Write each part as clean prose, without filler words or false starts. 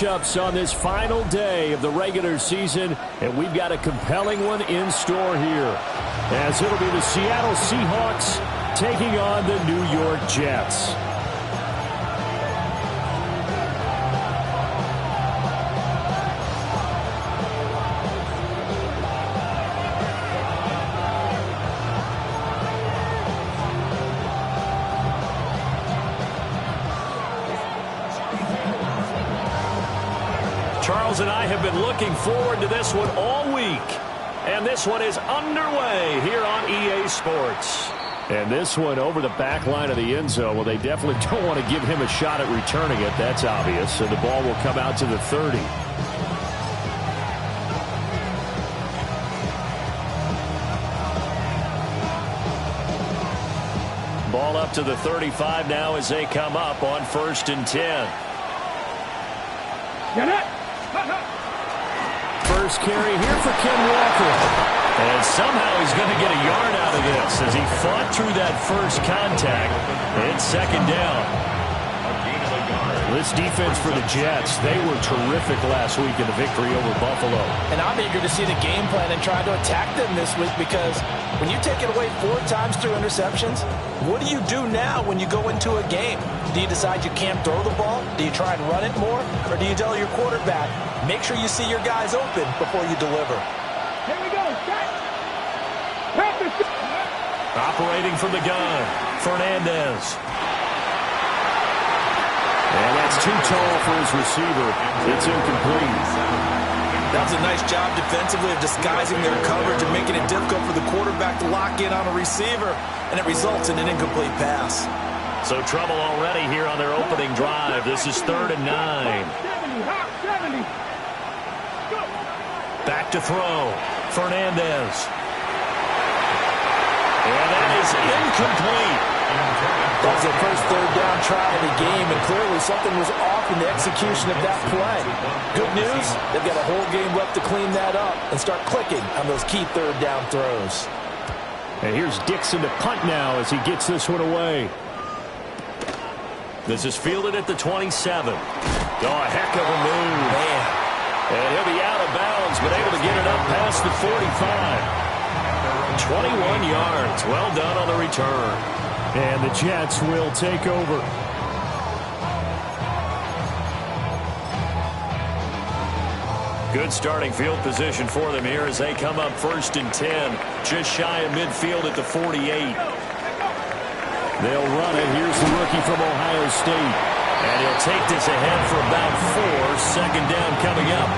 Ups on this final day of the regular season, and we've got a compelling one in store here, as it'll be the Seattle Seahawks taking on the New York Jets. Charles and I have been looking forward to this one all week. And this one is underway here on EA Sports. And this one over the back line of the end zone. Well, they definitely don't want to give him a shot at returning it. That's obvious. So the ball will come out to the 30. Ball up to the 35 now as they come up on 1st and 10. Get it! First carry here for Ken Walker. And somehow he's going to get a yard out of this as he fought through that first contact. It's 2nd down. This defense for the Jets, they were terrific last week in the victory over Buffalo. And I'm eager to see the game plan and try to attack them this week, because when you take it away 4 times through interceptions, what do you do now when you go into a game? Do you decide you can't throw the ball? Do you try and run it more? Or do you tell your quarterback, make sure you see your guys open before you deliver? Here we go. Operating from the gun, Fernandez. And that's too tall for his receiver. It's incomplete. That was a nice job defensively of disguising their coverage and making it difficult for the quarterback to lock in on a receiver, and it results in an incomplete pass. So trouble already here on their opening drive. This is 3rd and 9. Back to throw. Fernandez. And that is incomplete. That was their first 3rd down try of the game, and clearly something was off in the execution of that play. Good news, they've got a whole game left to clean that up and start clicking on those key 3rd down throws. And here's Dixon to punt now as he gets this one away. This is fielded at the 27. Oh, a heck of a move. Man. And he'll be out of bounds, but able to get it up past the 45. 21 yards. Well done on the return. And the Jets will take over. Good starting field position for them here as they come up 1st and 10. Just shy of midfield at the 48. They'll run it. Here's the rookie from Ohio State. And he'll take this ahead for about 4. 2nd down coming up.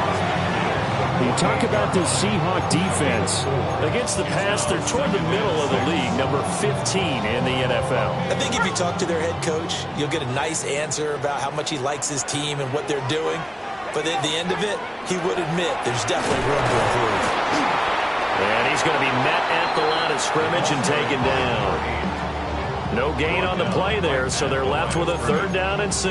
You talk about the Seahawk defense. Against the pass, they're toward the middle of the league, number 15 in the NFL. I think if you talk to their head coach, you'll get a nice answer about how much he likes his team and what they're doing. But at the end of it, he would admit there's definitely room to improve. And he's going to be met at the line of scrimmage and taken down. No gain on the play there, so they're left with a 3rd down and 6.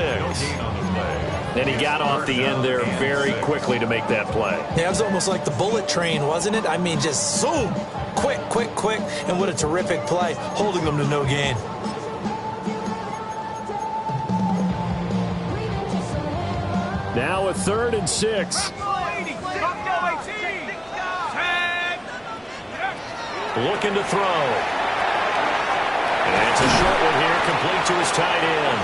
And he got off the end there very quickly to make that play. Yeah, it was almost like the bullet train, wasn't it? I mean, just zoom, quick, quick, quick, and what a terrific play, holding them to no gain. Now a 3rd and 6. Looking to throw. And it's a short one here, complete to his tight end.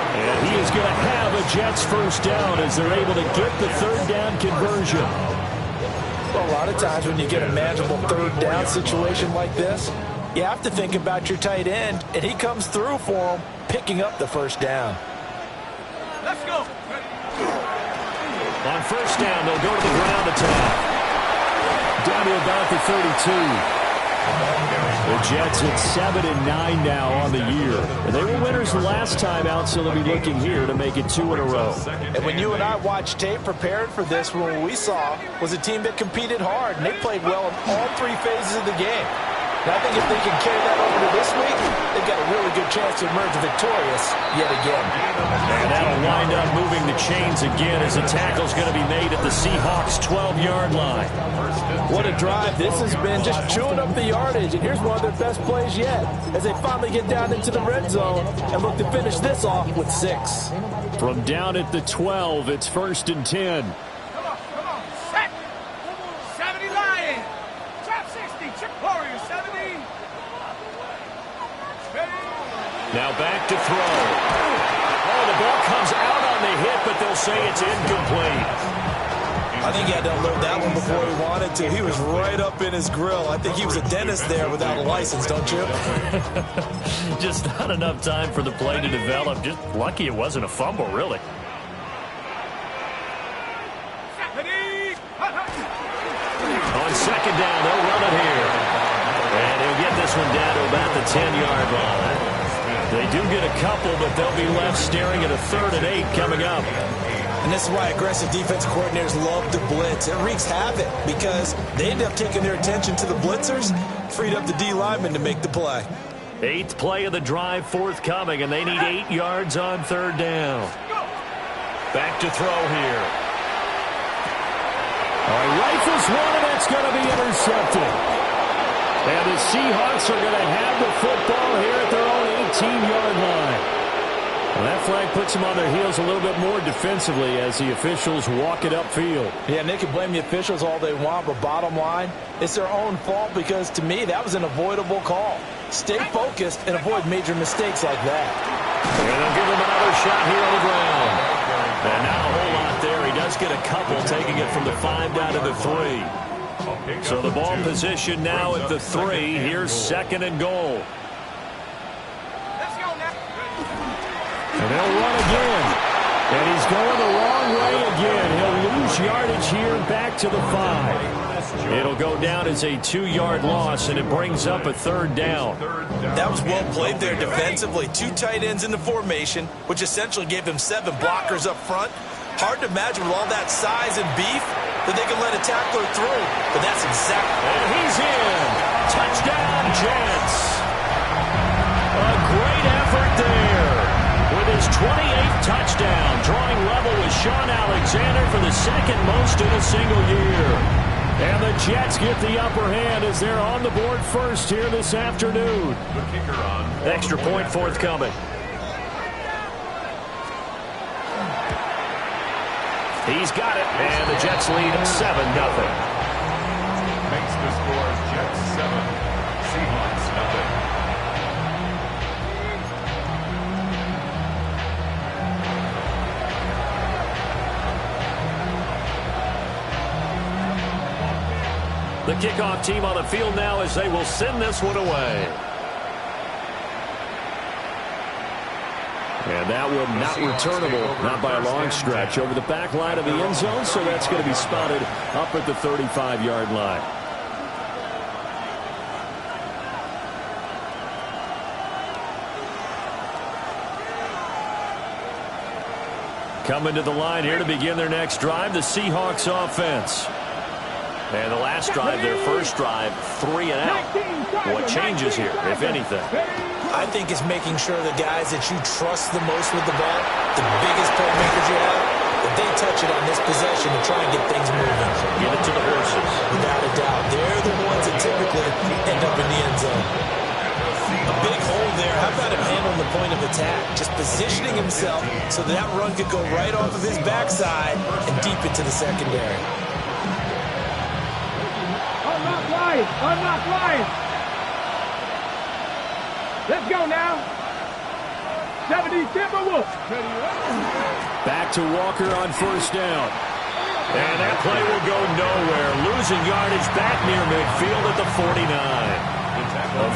And he is going to have a Jets 1st down as they're able to get the 3rd down conversion. Well, a lot of times when you get a manageable 3rd down situation like this, you have to think about your tight end, and he comes through for him, picking up the 1st down. Let's go. On 1st down, they'll go to the ground attack. Down to about the 32. The Jets at 7 and 9 now on the year. And they were winners the last time out, so they'll be looking here to make it 2 in a row. And when you and I watched tape prepared for this, what we saw was a team that competed hard, and they played well in all 3 phases of the game. And I think if they can carry that over to this week, they've got a really good chance to emerge victorious yet again. And that'll wind up moving the chains again as the tackle's going to be made at the Seahawks' 12-yard line. What a drive. This has been just chewing up the yardage. And here's one of their best plays yet as they finally get down into the red zone and look to finish this off with 6. From down at the 12, it's 1st and 10. Come on. Set. 70 Lions. Trap 60. Chip Warriors 70. Now back to throw. Oh, the ball comes out on the hit, but they'll say it's incomplete. I think he had to unload that one before he wanted to. He was right up in his grill. I think he was a dentist there without a license, don't you? Just not enough time for the play to develop. Just lucky it wasn't a fumble, really. On 2nd down, they'll run it here. And he'll get this one down to about the 10-yard line. They do get a couple, but they'll be left staring at a 3rd and 8 coming up. And this is why aggressive defensive coordinators love to blitz. It wreaks havoc because they end up taking their attention to the blitzers, freed up the D lineman to make the play. 8th play of the drive forthcoming, and they need 8 yards on 3rd down. Back to throw here. Rifles one, and it's going to be intercepted. And the Seahawks are going to have the football here at their own 18-yard line. Well, that flag puts them on their heels a little bit more defensively as the officials walk it upfield. Yeah, and they can blame the officials all they want, but bottom line, it's their own fault because, to me, that was an avoidable call. Stay focused and avoid major mistakes like that. And they'll give him another shot here on the ground. And not a whole lot there. He does get a couple, taking it from the 5 down to the 3. So the ball position now at the 3. Here's 2nd and goal. And they'll run again. And he's going the wrong way again. He'll lose yardage here back to the 5. It'll go down as a 2-yard loss, and it brings up a 3rd down. That was well played there defensively. 2 tight ends in the formation, which essentially gave him 7 blockers up front. Hard to imagine with all that size and beef that they can let a tackler through. But that's exactly. And he's in. Touchdown, Jets. A great effort there. With his 28th touchdown, drawing level with Sean Alexander for the 2nd most in a single year. And the Jets get the upper hand as they're on the board first here this afternoon. The kicker on. Extra point forthcoming. He's got it, and the Jets lead 7-0. Makes the score Jets 7, Seahawks 0. The kickoff team on the field now as they will send this one away. And that one not returnable, not by a long stretch, over the back line of the end zone, so that's going to be spotted up at the 35-yard line. Coming to the line here to begin their next drive, the Seahawks offense. And the last drive, their first drive, 3 and out. What changes here, if anything? I think it's making sure the guys that you trust the most with the ball, the biggest playmakers you have, that they touch it on this possession to try and get things moving. Get it to the horses. Without a doubt. They're the ones that typically end up in the end zone. A big hole there. How about him handling the point of attack? Just positioning himself so that run could go right off of his backside and deep into the secondary. Unlock line. Let's go now. 70 Timberwolves. Back to Walker on first down. And that play will go nowhere. Losing yardage back near midfield at the 49.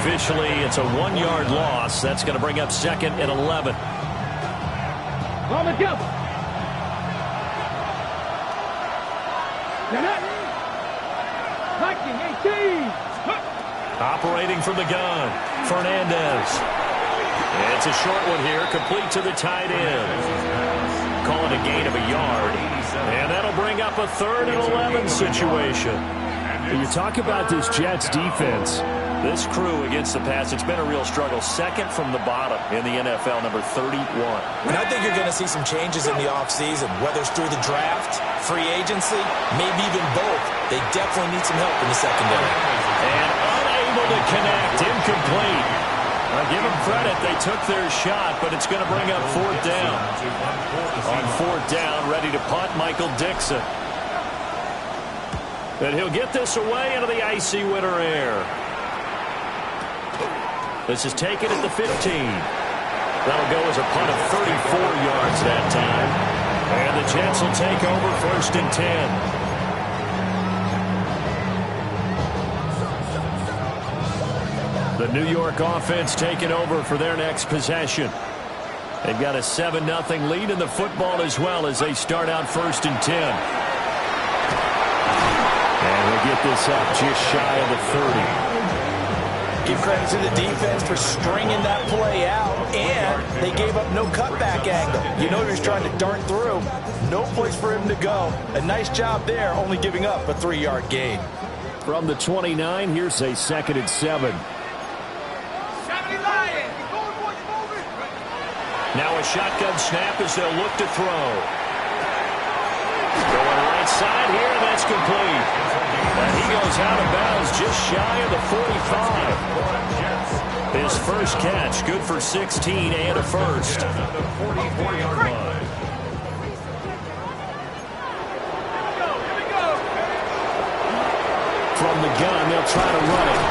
Officially, it's a 1-yard loss. That's going to bring up 2nd and 11. On the jump. Viking 18. Operating from the gun, Fernandez. It's a short one here, complete to the tight end. Call it a gain of a yard. And that'll bring up a 3rd and 11 situation. You talk about this Jets defense. This crew against the pass, it's been a real struggle. Second from the bottom in the NFL, number 31. And I think you're going to see some changes in the offseason, whether it's through the draft, free agency, maybe even both. They definitely need some help in the secondary. And unable to connect, incomplete. I'll give them credit. They took their shot, but it's going to bring up fourth down. On fourth down, ready to punt, Michael Dickson. And he'll get this away into the icy winter air. This is taken at the 15. That'll go as a punt of 34 yards that time. And the Jets will take over first and 10. The New York offense taking over for their next possession. They've got a 7-0 lead in the football as well as they start out first and 10. And we'll get this up just shy of the 30. Give credit to the defense for stringing that play out, and they gave up no cutback angle. You know he was trying to dart through. No place for him to go. A nice job there, only giving up a 3-yard gain. From the 29, here's a 2nd and 7. Now a shotgun snap as they'll look to throw. Going right side here, and that's complete. And he goes out of bounds just shy of the 45. His first catch, good for 16 and a first. From the gun, they'll try to run it.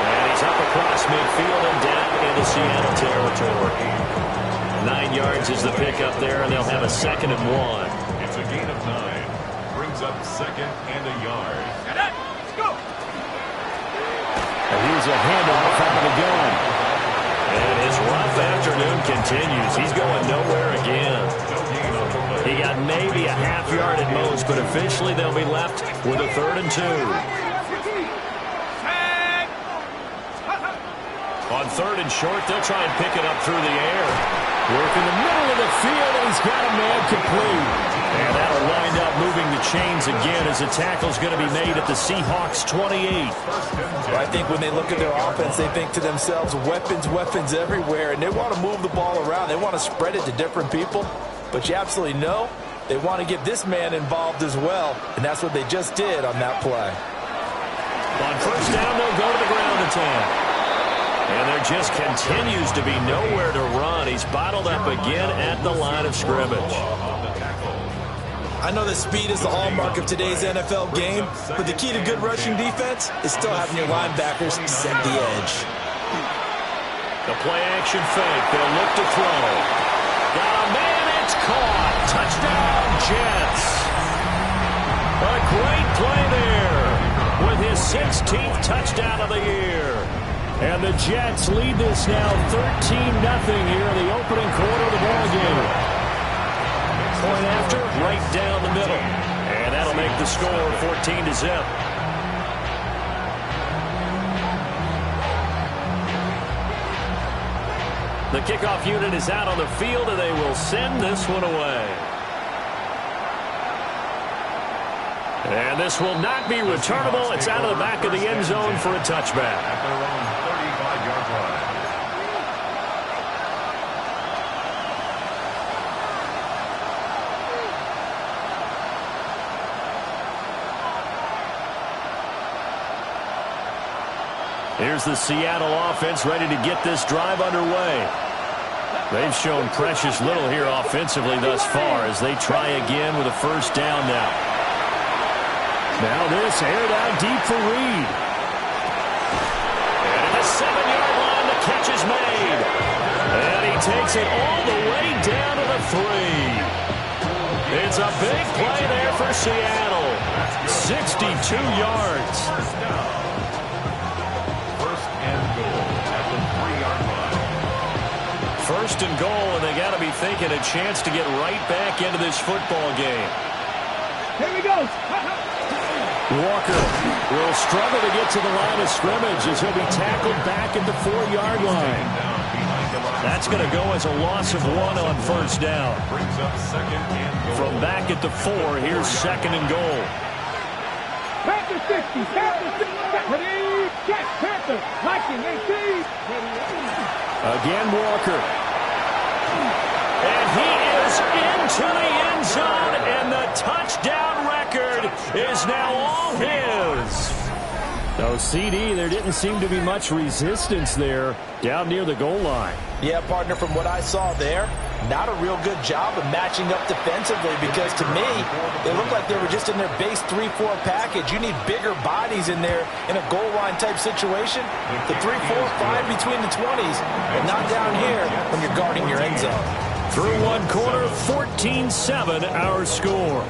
And he's up across midfield and down into Seattle territory. 9 yards is the pickup there, and they'll have a 2nd and 1. It's a gain of 9. Brings up 2nd and a yard. Let's go. And here's a handoff out of the gun. And his rough afternoon continues. He's going nowhere again. He got maybe a half yard at most, but officially they'll be left with a 3rd and 2. On 3rd and short, they'll try and pick it up through the air. Work in the middle of the field, and he's got a man complete. And that'll wind up moving the chains again as the tackle's going to be made at the Seahawks 28. Well, I think when they look at their offense, they think to themselves, weapons, weapons everywhere, and they want to move the ball around. They want to spread it to different people, but you absolutely know they want to get this man involved as well, and that's what they just did on that play. On first down, they'll go to the ground attack. And there just continues to be nowhere to run. He's bottled up again at the line of scrimmage. I know that speed is the hallmark of today's NFL game, but the key to good rushing defense is still having your linebackers set the edge. The play-action fake. They'll look to throw. Got a man. It's caught. Touchdown, Jets. A great play there with his 16th touchdown of the year. And the Jets lead this now 13-0 here in the opening quarter of the ballgame. Point after, right down the middle. And that'll make the score 14-0. The kickoff unit is out on the field, and they will send this one away. And this will not be returnable. It's out of the back of the end zone for a touchback. At their own 35-yard line. Here's the Seattle offense ready to get this drive underway. They've shown precious little here offensively thus far as they try again with a first down now. Now this aired out deep for Reed. And at the 7-yard line, the catch is made. And he takes it all the way down to the 3. It's a big play there for Seattle. 62 yards. First and goal at the 3-yard line. First and goal, and they got to be thinking a chance to get right back into this football game. Here we go. Walker will struggle to get to the line of scrimmage as he'll be tackled back at the 4-yard line. That's going to go as a loss of 1 on first down. Brings up 2nd and goal. From back at the 4, here's 2nd and goal. Panther 60. Panther 60. Ready? Jack Panther, liking 18. Again, Walker. And he is into the end zone, and the touchdown record is now all his. So, CD, there didn't seem to be much resistance there down near the goal line. Yeah, partner, from what I saw there, not a real good job of matching up defensively, because to me, they looked like they were just in their base 3-4 package. You need bigger bodies in there in a goal line type situation. The 3-4-5 between the 20s, but not down here when you're guarding your end zone. Through one quarter, 14-7 our score.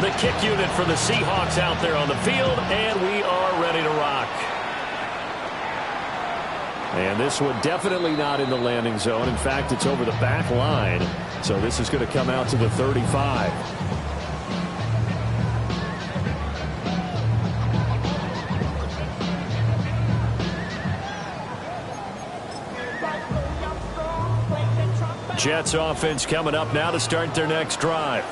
The kick unit for the Seahawks out there on the field, and we are ready to rock. And this one definitely not in the landing zone. In fact, it's over the back line. So this is going to come out to the 35. Jets offense coming up now to start their next drive.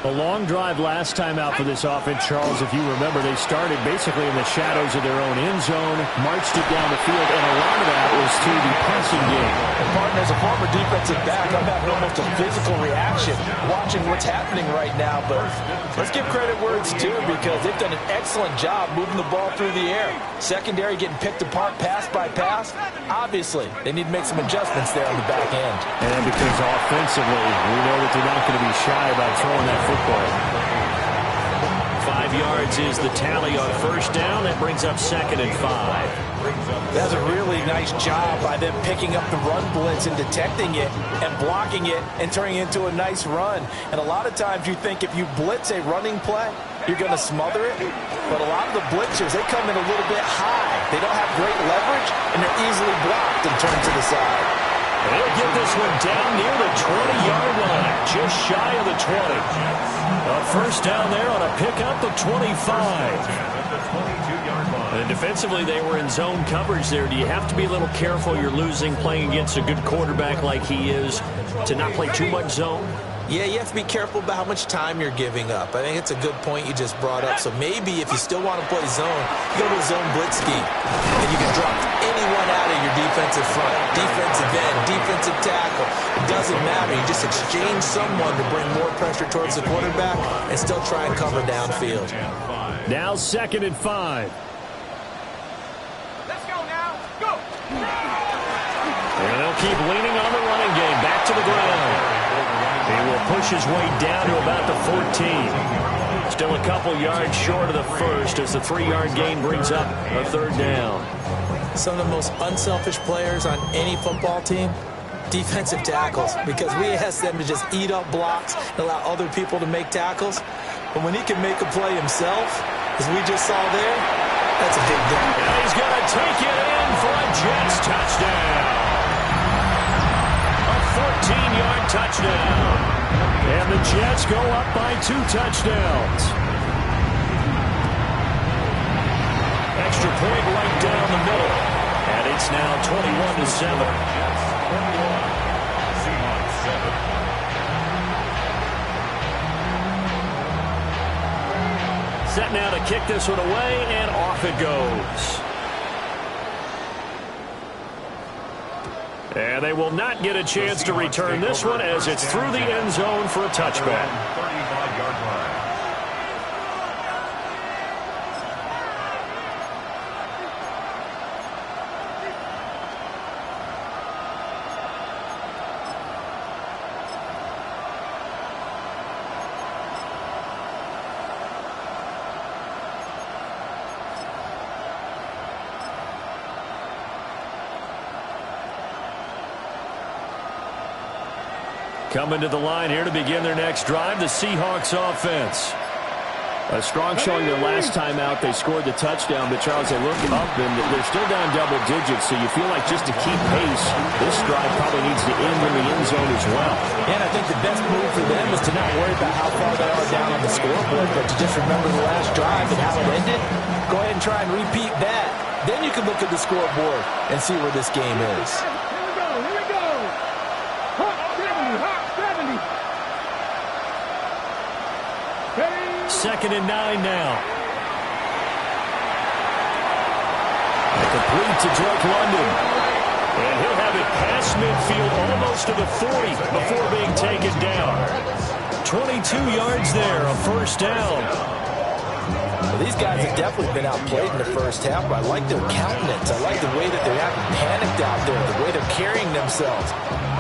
A long drive last time out for this offense, Charles. If you remember, they started basically in the shadows of their own end zone, marched it down the field, and a lot of that was through the passing game. And partner, as a former defensive back, I'm having almost a physical reaction watching what's happening right now. But let's give credit where it's due, because they've done an excellent job moving the ball through the air. Secondary getting picked apart pass by pass. Obviously, they need to make some adjustments there on the back end. And because offensively, we know that they're not going to be shy about throwing that football. 5 yards is the tally on first down. That brings up 2nd and 5. That's a really nice job by them picking up the run blitz and detecting it and blocking it and turning it into a nice run. And a lot of times you think if you blitz a running play, you're going to smother it. But a lot of the blitzers, they come in a little bit high. They don't have great leverage, and they're easily blocked and turned to the side. They'll get this one down near the 20-yard line, just shy of the 20. A first down there on a pickup of 25. And defensively, they were in zone coverage there. Do you have to be a little careful? You're losing playing against a good quarterback like he is to not play too much zone? Yeah, you have to be careful about how much time you're giving up. I think it's a good point you just brought up. So maybe if you still want to play zone, you go to a zone blitz scheme. And you can drop anyone out of your defensive front, defensive end, defensive tackle. It doesn't matter. You just exchange someone to bring more pressure towards the quarterback and still try and cover downfield. Now 2nd and 5. Let's go now. Go. And they'll keep leaning on the running game. Back to the ground. He will push his way down to about the 14. Still a couple yards short of the first as the 3-yard gain brings up a 3rd down. Some of the most unselfish players on any football team, defensive tackles, because we ask them to just eat up blocks and allow other people to make tackles. But when he can make a play himself, as we just saw there, that's a big difference. And he's going to take it in for a Jets touchdown. 14-yard touchdown. And the Jets go up by 2 touchdowns. Extra point right down the middle. And it's now 21-7. Seahawks 7. Set now to kick this one away, and off it goes. And they will not get a chance to return this one as it's through the end zone for a touchback. 35-yard line. Coming to the line here to begin their next drive, the Seahawks offense. A strong showing their last time out. They scored the touchdown, but Charles, they look up and they're still down double digits, so you feel like just to keep pace, this drive probably needs to end in the end zone as well. And I think the best move for them is to not worry about how far they are down on the scoreboard, but to just remember the last drive and how it ended, go ahead and try and repeat that. Then you can look at the scoreboard and see where this game is. Here we go, here we go. Hawk 70, Hawk 70. Ready? 2nd and 9 now. Complete to Drake London. And he'll have it past midfield almost to the 40 before being taken down. 22 yards there, a first down. Well, these guys have definitely been outplayed in the first half, but I like their countenance. I like the way that they're having panicked out there, the way they're carrying themselves.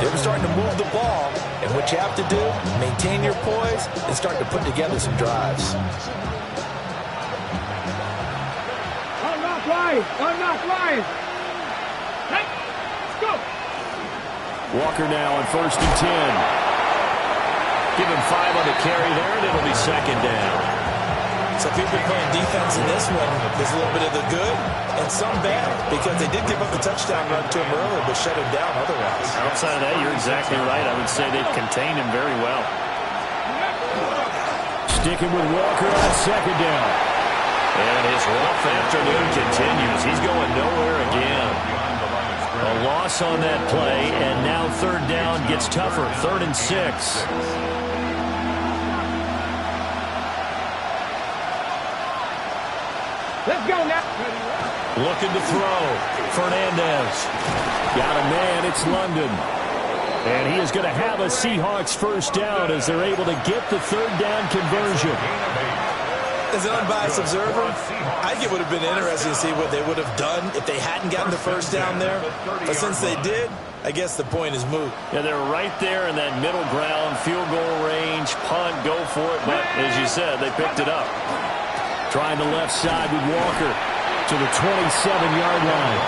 They're starting to move the ball, and what you have to do, maintain your poise and start to put together some drives. Unlock line, unlock line. Hey, let's go. Walker now on 1st and 10. Give him 5 on the carry there, and it'll be 2nd down. So if you've been playing defense in this one, there's a little bit of the good and some bad, because they did give up the touchdown run to him earlier, but shut him down otherwise. Outside of that, you're exactly right. I would say they've contained him very well. Sticking with Walker on 2nd down. And his rough afternoon continues. He's going nowhere again. A loss on that play, and now 3rd down gets tougher. 3rd and 6. Let's go now. Looking to throw. Fernandez. Got a man. It's London. And he is going to have a Seahawks first down as they're able to get the 3rd down conversion. As an unbiased observer, I think it would have been interesting to see what they would have done if they hadn't gotten the first down there. But since they did, I guess the point is moot. Yeah, they're right there in that middle ground, field goal range, punt, go for it. But as you said, they picked it up. Trying the left side with Walker to the 27-yard line.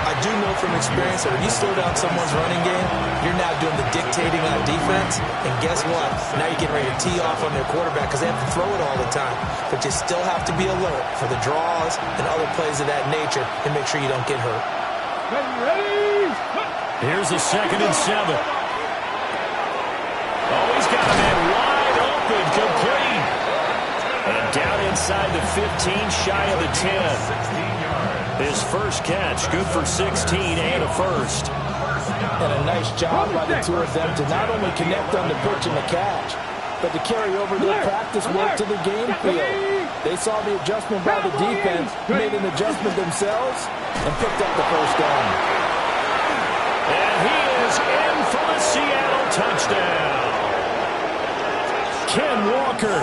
I do know from experience that when you slow down someone's running game, you're now doing the dictating on defense. And guess what? Now you're getting ready to tee off on their quarterback because they have to throw it all the time. But you still have to be alert for the draws and other plays of that nature and make sure you don't get hurt. Ready? Here's a 2nd and 7. Oh, he's got a man wide open, complete. And down inside the 15, shy of the 10. His first catch, good for 16 and a first. And a nice job by the two of them to not only connect on the pitch and the catch, but to carry over their practice work to the game field. They saw the adjustment by the defense, made an adjustment themselves, and picked up the first down. And he is in for the Seattle touchdown. Ken Walker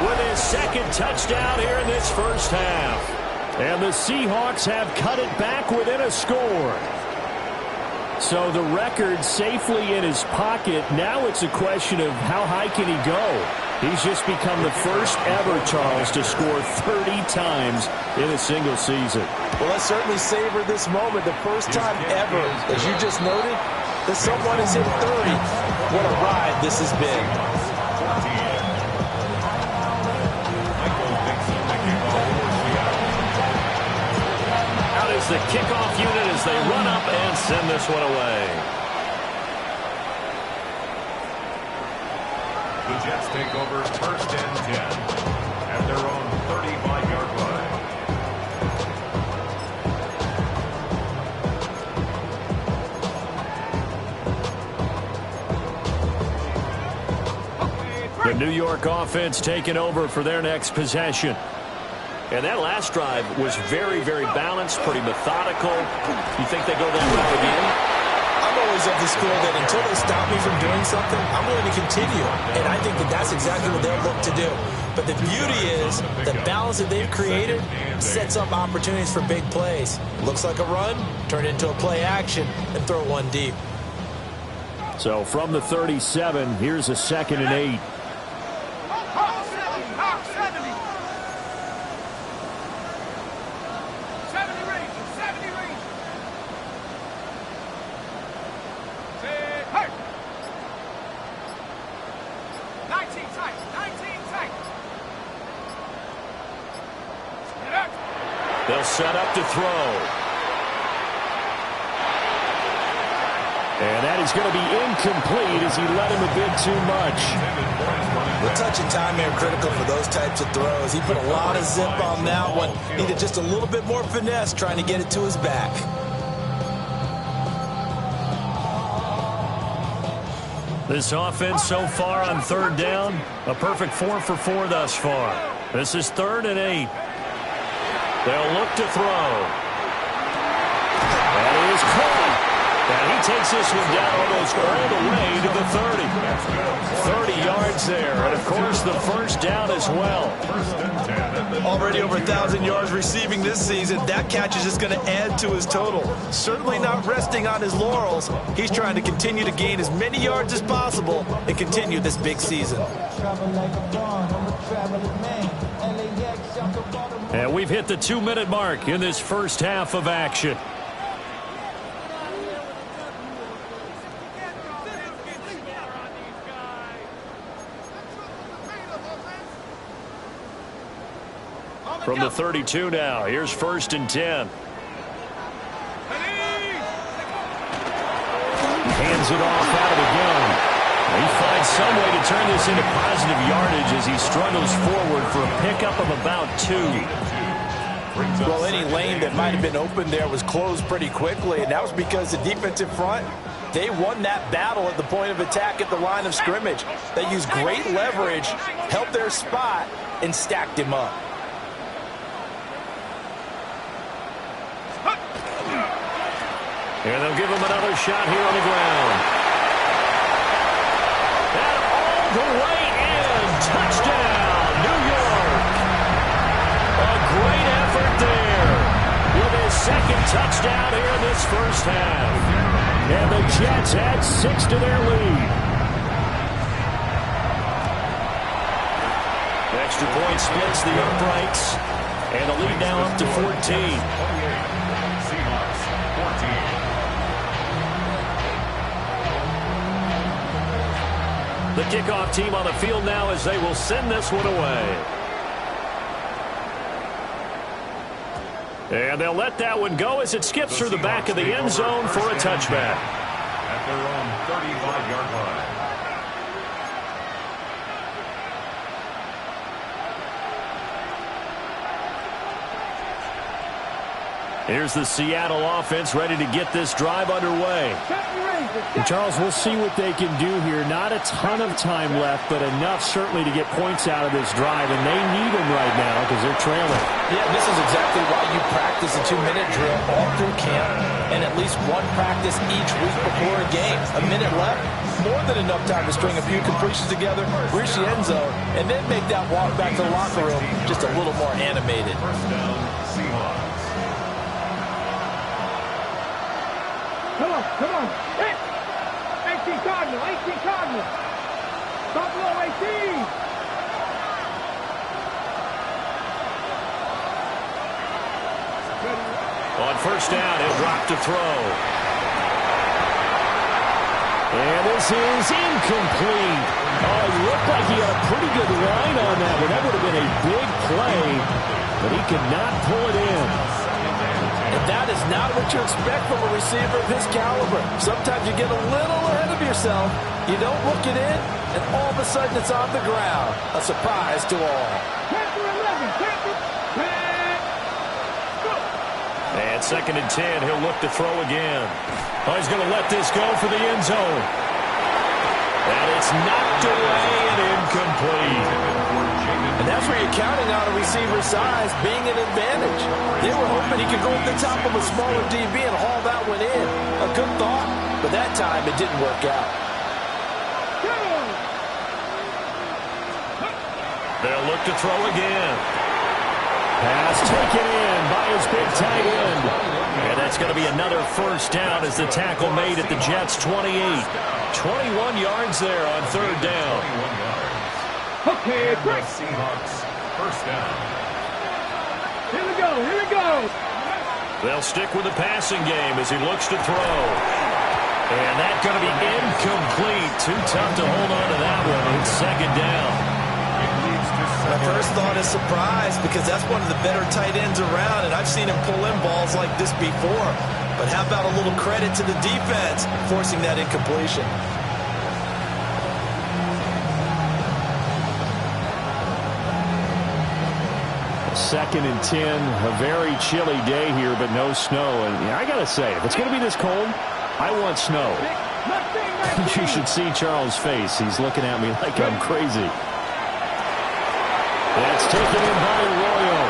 with his 2nd touchdown here in this first half. And the Seahawks have cut it back within a score. So the record safely in his pocket. Now it's a question of how high can he go. He's just become the first ever, Charles, to score 30 times in a single season. Well, let's certainly savor this moment. The first time ever, as you just noted, that someone has hit 30. What a ride this has been. The kickoff unit as they run up and send this one away. The Jets take over 1st and 10 at their own 35-yard line. The New York offense taking over for their next possession. And that last drive was very, very balanced, pretty methodical. You think they go that route again? I'm always of the school that until they stop me from doing something, I'm willing to continue. And I think that that's exactly what they'll look to do. But the beauty is the balance that they've created sets up opportunities for big plays. Looks like a run, turn it into a play action, and throw one deep. So from the 37, here's a 2nd and 8. Hawk 70, Hawk 70. 70 Rangers, 70 Rangers. Say, hey. 19 tight, 19 tight. Get up. They'll set up to throw. And that is going to be incomplete as he let him a bit too much. The touch and time are critical for those types of throws. He put a lot of zip on that one. Needed just a little bit more finesse trying to get it to his back. This offense so far on third down, a perfect 4 for 4 thus far. This is 3rd and 8. They'll look to throw. That is caught. And he takes this one down almost all the way to the 30. 30 yards there. And, of course, the first down as well. Already over 1,000 yards receiving this season. That catch is just going to add to his total. Certainly not resting on his laurels. He's trying to continue to gain as many yards as possible and continue this big season. And we've hit the 2-minute mark in this first half of action. From the 32 now, here's 1st and 10. Hands it off out of the gun. He finds some way to turn this into positive yardage as he struggles forward for a pickup of about 2. Well, any lane that might have been open there was closed pretty quickly, and that was because the defensive front, they won that battle at the point of attack at the line of scrimmage. They used great leverage, helped their spot, and stacked him up. And they'll give him another shot here on the ground. And all the way in. Touchdown, New York. A great effort there with his 2nd touchdown here in this first half. And the Jets add 6 to their lead. Extra point splits the uprights. And the lead now up to 14. The kickoff team on the field now as they will send this one away. And they'll let that one go as it skips through the back of the end zone for a touchback. At their own 35-yard line. Here's the Seattle offense ready to get this drive underway. And Charles, we'll see what they can do here. Not a ton of time left, but enough certainly to get points out of this drive, and they need them right now because they're trailing. Yeah, this is exactly why you practice a 2-minute drill all through camp and at least one practice each week before a game. A minute left, more than enough time to string a few completions together, reach the end zone, and then make that walk back to the locker room just a little more animated. First down, Seahawks. Come on. Hit! 18 Cardinal. Stop below 18. On first down, he'll drop to throw. And this is incomplete. Oh, it looked like he had a pretty good line on that one. That would have been a big play, but he could not pull it in. And that is not what you expect from a receiver of his caliber. Sometimes you get a little ahead of yourself. You don't look it in, and all of a sudden it's on the ground. A surprise to all. And 2nd and 10, he'll look to throw again. Oh, he's going to let this go for the end zone. And it's knocked away and incomplete. And that's where you're counting on a receiver's size being an advantage. They were hoping he could go over the top of a smaller DB and haul that one in. A good thought, but that time it didn't work out. They'll look to throw again. Pass taken in by his big tight end. And that's going to be another first down as the tackle made at the Jets' 28. 21 yards there on third down. Okay, break. Seahawks, first down. Here we go. They'll stick with the passing game as he looks to throw. And that's going to be incomplete. Too tough to hold on to that one. It's 2nd down. My first thought is surprise, because that's one of the better tight ends around, and I've seen him pull in balls like this before. But how about a little credit to the defense forcing that incompletion? Second and 10, a very chilly day here, but no snow. And I got to say, if it's going to be this cold, I want snow. You should see Charles' face. He's looking at me like I'm crazy. That's taken in by Arroyo.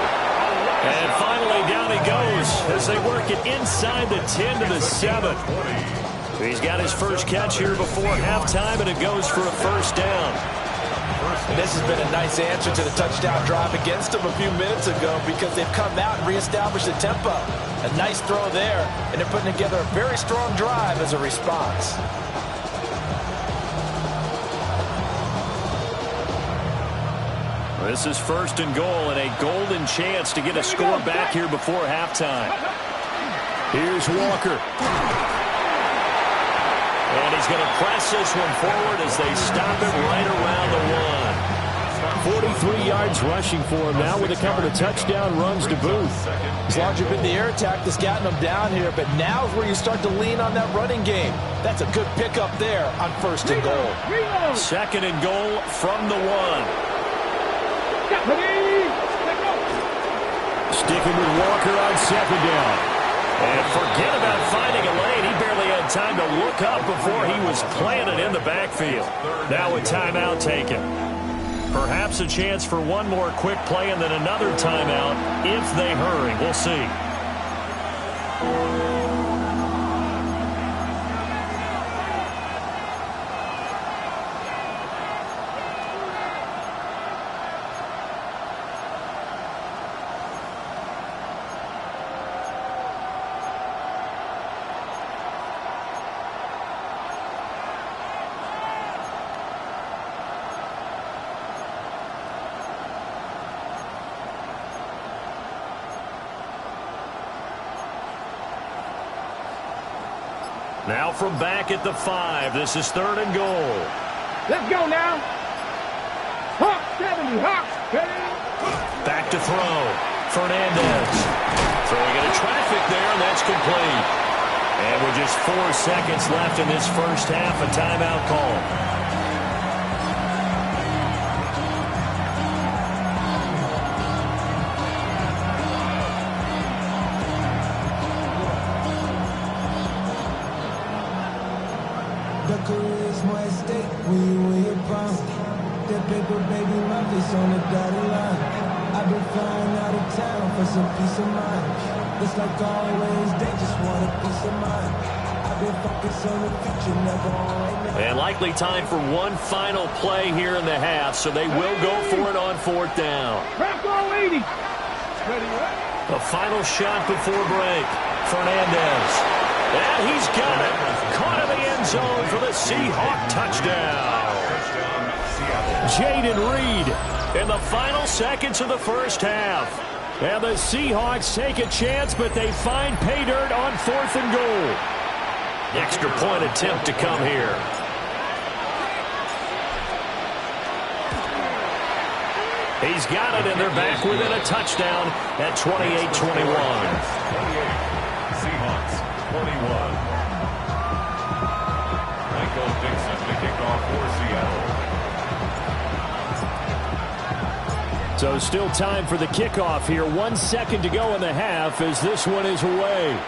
And finally down he goes as they work it inside the 10 to the 7. He's got his first catch here before halftime, and it goes for a first down. And this has been a nice answer to the touchdown drive against them a few minutes ago, because they've come out and reestablished the tempo. A nice throw there, and they're putting together a very strong drive as a response. This is first and goal, and a golden chance to get a score back here before halftime. Here's Walker. And he's going to press this one forward as they stop it right around the 1. 43 yards rushing for him now with a couple of touchdown runs to boot. It's largely been the air attack that's gotten them down here, but now is where you start to lean on that running game. That's a good pickup there on first and goal. Second and goal from the 1. Sticking with Walker on second down. And forget about finding a lane. He barely had time to look up before he was planted in the backfield. Now a timeout taken. Perhaps a chance for one more quick play and then another timeout if they hurry. We'll see. Now from back at the 5, this is third and goal. Let's go now. Hawk 70, Hawks. Back to throw. Fernandez. Throwing into traffic there, and that's complete. And with just 4 seconds left in this first half, a timeout call. I've been flying out of town for some peace of mind. It's like always, they just want a piece of mind. I've been focused on the future, never on right now. And likely time for one final play here in the half, so they will go for it on fourth down. A final shot before break. Fernandez. And he's got it. Caught in the end zone for the Seahawk touchdown. Jaden Reed in the final seconds of the first half. And the Seahawks take a chance, but they find pay dirt on fourth and goal. Extra point attempt to come here. He's got it, and they're back within a touchdown at 28-21. Seahawks, 21. Michael Dixon to kick off for Seattle. So still time for the kickoff here. 1 second to go in the half as this one is away.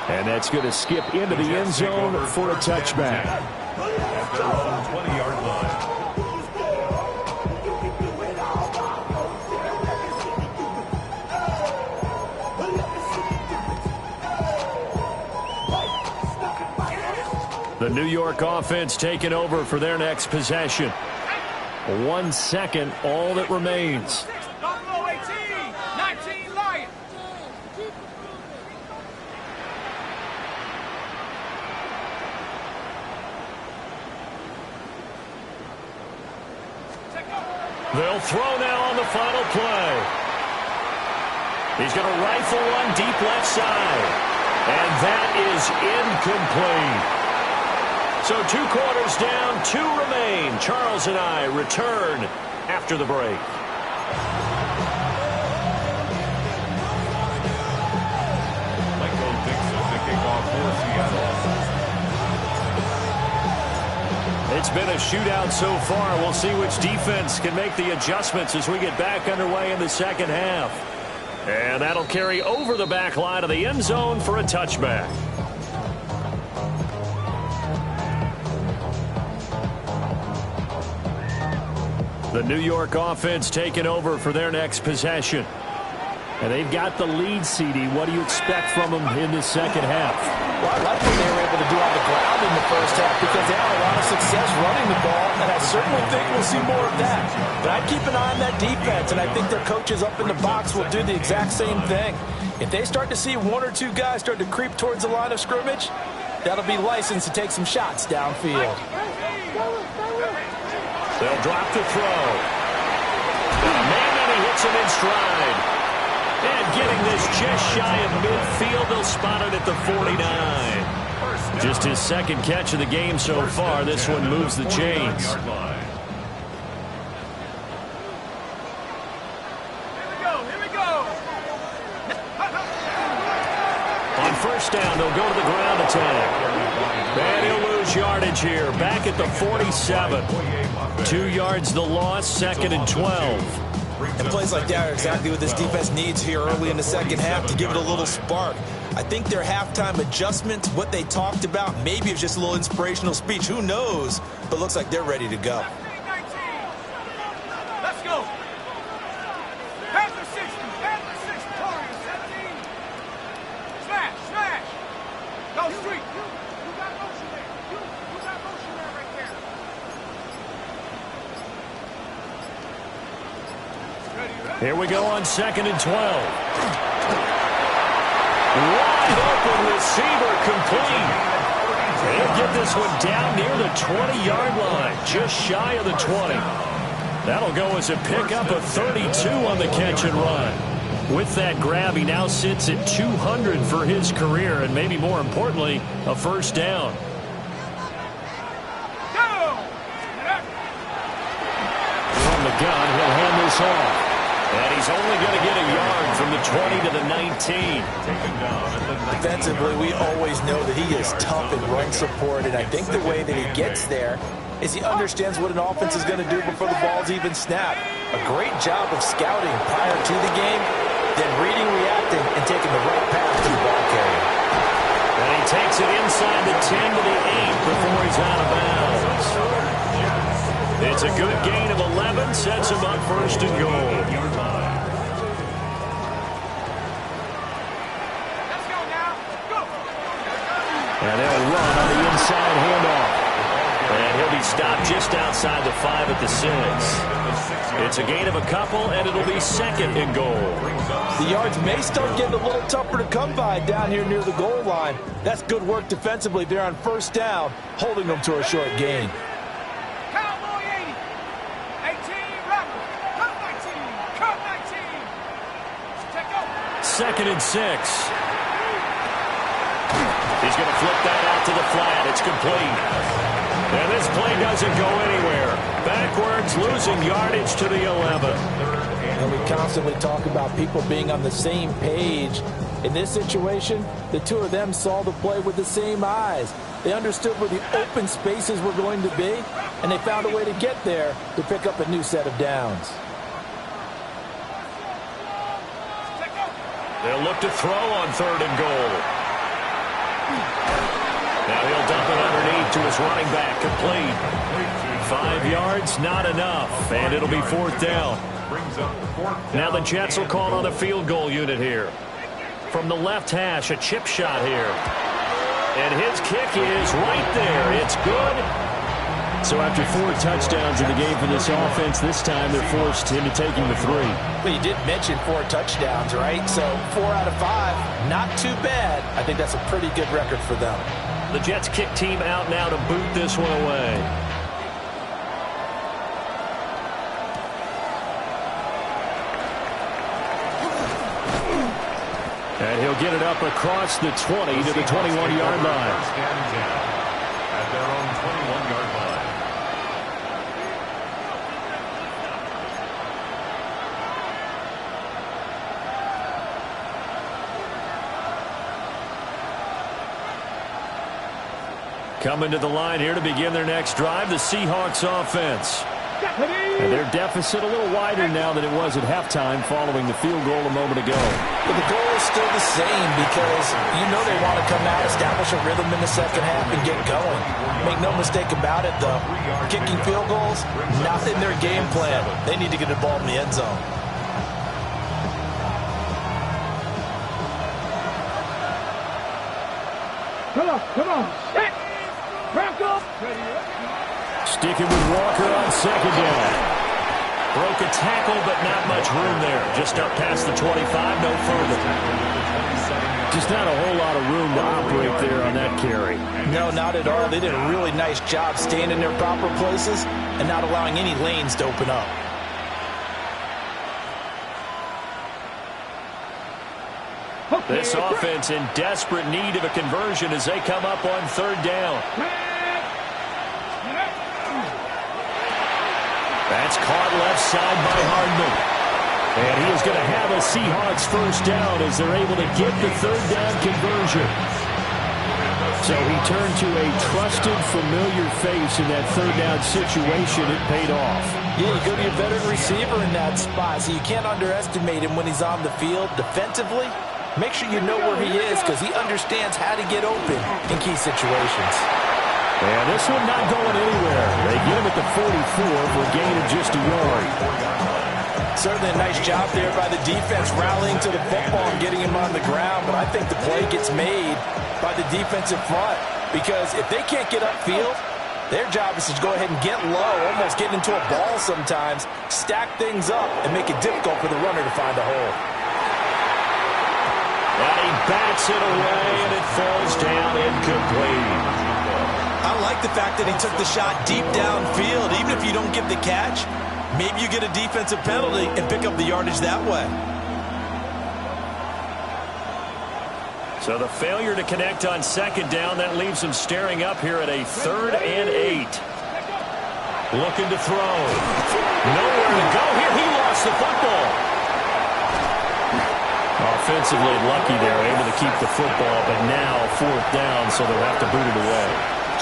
And that's going to skip into the end zone for a touchback. At their own 20-yard line. The New York offense taking over for their next possession. 1 second, all that remains. Buffalo 18, 19 Lions. They'll throw now on the final play. He's going to rifle one deep left side. And that is incomplete. So 2 quarters down, 2 remain. Charles and I return after the break. Michael Dixon, the kickoff for Seattle. It's been a shootout so far. We'll see which defense can make the adjustments as we get back underway in the second half. And that'll carry over the back line of the end zone for a touchback. The New York offense taking over for their next possession. And they've got the lead, CD. What do you expect from them in the second half? Well, I like what they were able to do on the ground in the first half because they had a lot of success running the ball, and I certainly think we'll see more of that. But I'd keep an eye on that defense, and I think their coaches up in the box will do the exact same thing. If they start to see 1 or 2 guys start to creep towards the line of scrimmage, that'll be licensed to take some shots downfield. They'll drop the throw. And he hits him in stride. And getting this just shy of midfield, they'll spot it at the 49. Just his second catch of the game so far. This one moves the chains. Here we go. On first down, they'll go to the ground attack. And he'll lose yardage here. Back at the 47. 2 yards the loss, 2nd and 12. And plays like that are exactly what this defense needs here early in the second half to give it a little spark. I think their halftime adjustments, what they talked about, maybe it's just a little inspirational speech. Who knows? But looks like they're ready to go. 19. Let's go. Panther 60. Panther 60. Warriors 17. Smash. Smash. Go street. You got motion there. You got motion there right there. Here we go on 2nd and 12. Wide open receiver complete. They'll get this one down near the 20-yard line, just shy of the 20. That'll go as a pickup of 32 on the catch and run. With that grab, he now sits at 200 for his career, and maybe more importantly, a first down. From the gun, he'll hand this off. And he's only going to get a yard from the 20 to the 19. Defensively, we always know that he is tough in run support, and I think the way that he gets there is he understands what an offense is going to do before the ball's even snapped. A great job of scouting prior to the game, then reading, reacting, and taking the right path to the ball carrier. And he takes it inside the 10 to the 8 before he's out of bounds. It's a good gain of 11, sets him up 1st and goal. And they'll run on the inside handoff. And he'll be stopped just outside the 5 at the 6. It's a gain of a couple, and it'll be 2nd and goal. The yards may start getting a little tougher to come by down here near the goal line. That's good work defensively there on first down, holding them to a short gain. Cowboy 80. 18, Robert. Cut 19. Cut 19. Take over. 2nd and 6. He's going to flip that out to the flat. It's complete. And this play doesn't go anywhere. Backwards, losing yardage to the 11. And we constantly talk about people being on the same page. In this situation, the two of them saw the play with the same eyes. They understood where the open spaces were going to be, and they found a way to get there to pick up a new set of downs. They'll look to throw on 3rd and goal. Now he'll dump it underneath to his running back, complete. 5 yards, not enough, and it'll be 4th down. Now the Jets will call on a field goal unit here. From the left hash, a chip shot here. And his kick is right there. It's good. So after 4 touchdowns in the game for this offense, this time they're forced into taking the 3. Well, you did mention 4 touchdowns, right? So 4 out of 5, not too bad. I think that's a pretty good record for them. The Jets kick team out now to boot this one away. And he'll get it up across the 20 to the 21-yard line. At their own Coming to the line here to begin their next drive, the Seahawks offense. And their deficit a little wider now than it was at halftime following the field goal a moment ago. But the goal is still the same because you know they want to come out, establish a rhythm in the second half, and get going. Make no mistake about it, though. Kicking field goals, not in their game plan. They need to get the ball in the end zone. Come on. Set. Bronco. Sticking with Walker on second down. Broke a tackle, but not much room there. Just up past the 25, no further. Just not a whole lot of room to operate there on that carry. No, not at all. They did a really nice job staying in their proper places and not allowing any lanes to open up. This offense in desperate need of a conversion as they come up on third down. That's caught left side by Hardman. And he is going to have a Seahawks first down as they're able to get the third down conversion. So he turned to a trusted, familiar face in that third down situation. It paid off. Yeah, you go to your veteran receiver in that spot, so you can't underestimate him when he's on the field defensively. Make sure you know where he is because he understands how to get open in key situations. And this one not going anywhere. They get him at the 44 for a gain of just a yard. Certainly a nice job there by the defense rallying to the football and getting him on the ground, but I think the play gets made by the defensive front because if they can't get upfield, their job is to go ahead and get low, almost get into a ball sometimes, stack things up, and make it difficult for the runner to find a hole. And he bats it away, and it falls down incomplete. I like the fact that he took the shot deep downfield. Even if you don't get the catch, maybe you get a defensive penalty and pick up the yardage that way. So the failure to connect on second down, that leaves him staring up here at a 3rd and 8. Looking to throw. Nowhere to go here. He lost the football. Offensively lucky they're able to keep the football, but now 4th down, so they'll have to boot it away.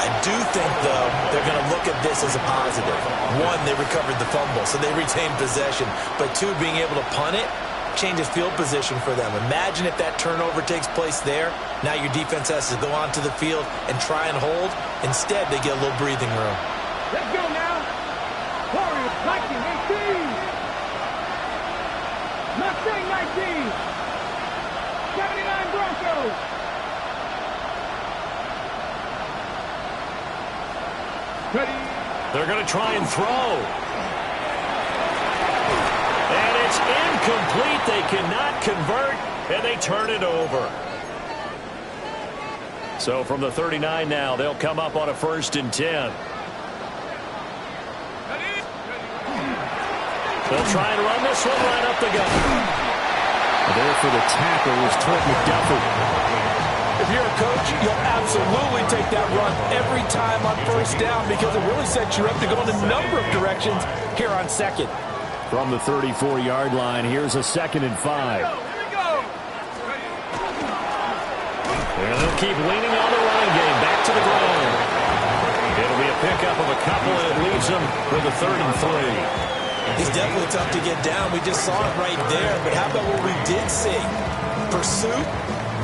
I do think, though, they're going to look at this as a positive. One, they recovered the fumble, so they retained possession. But two, being able to punt it changes field position for them. Imagine if that turnover takes place there. Now your defense has to go onto the field and try and hold. Instead, they get a little breathing room. Let's go now. Warriors, 19, 18. Mustang 19. 79 Broncos. Ready. They're going to try and throw. And it's incomplete. They cannot convert, and they turn it over. So from the 39 now, they'll come up on a 1st and 10. They'll try and run this one right up the gut. There for the tackle was Trent McDuffie. If you're a coach, you'll absolutely take that run every time on 1st down because it really sets you up to go in a number of directions here on 2nd. From the 34-yard line, here's a 2nd and 5. And they'll keep leaning on the running game. Back to the ground. It'll be a pickup of a couple, and it leaves them with a 3rd and 3. He's definitely tough to get down. We just saw it right there. But how about what we did see? Pursuit,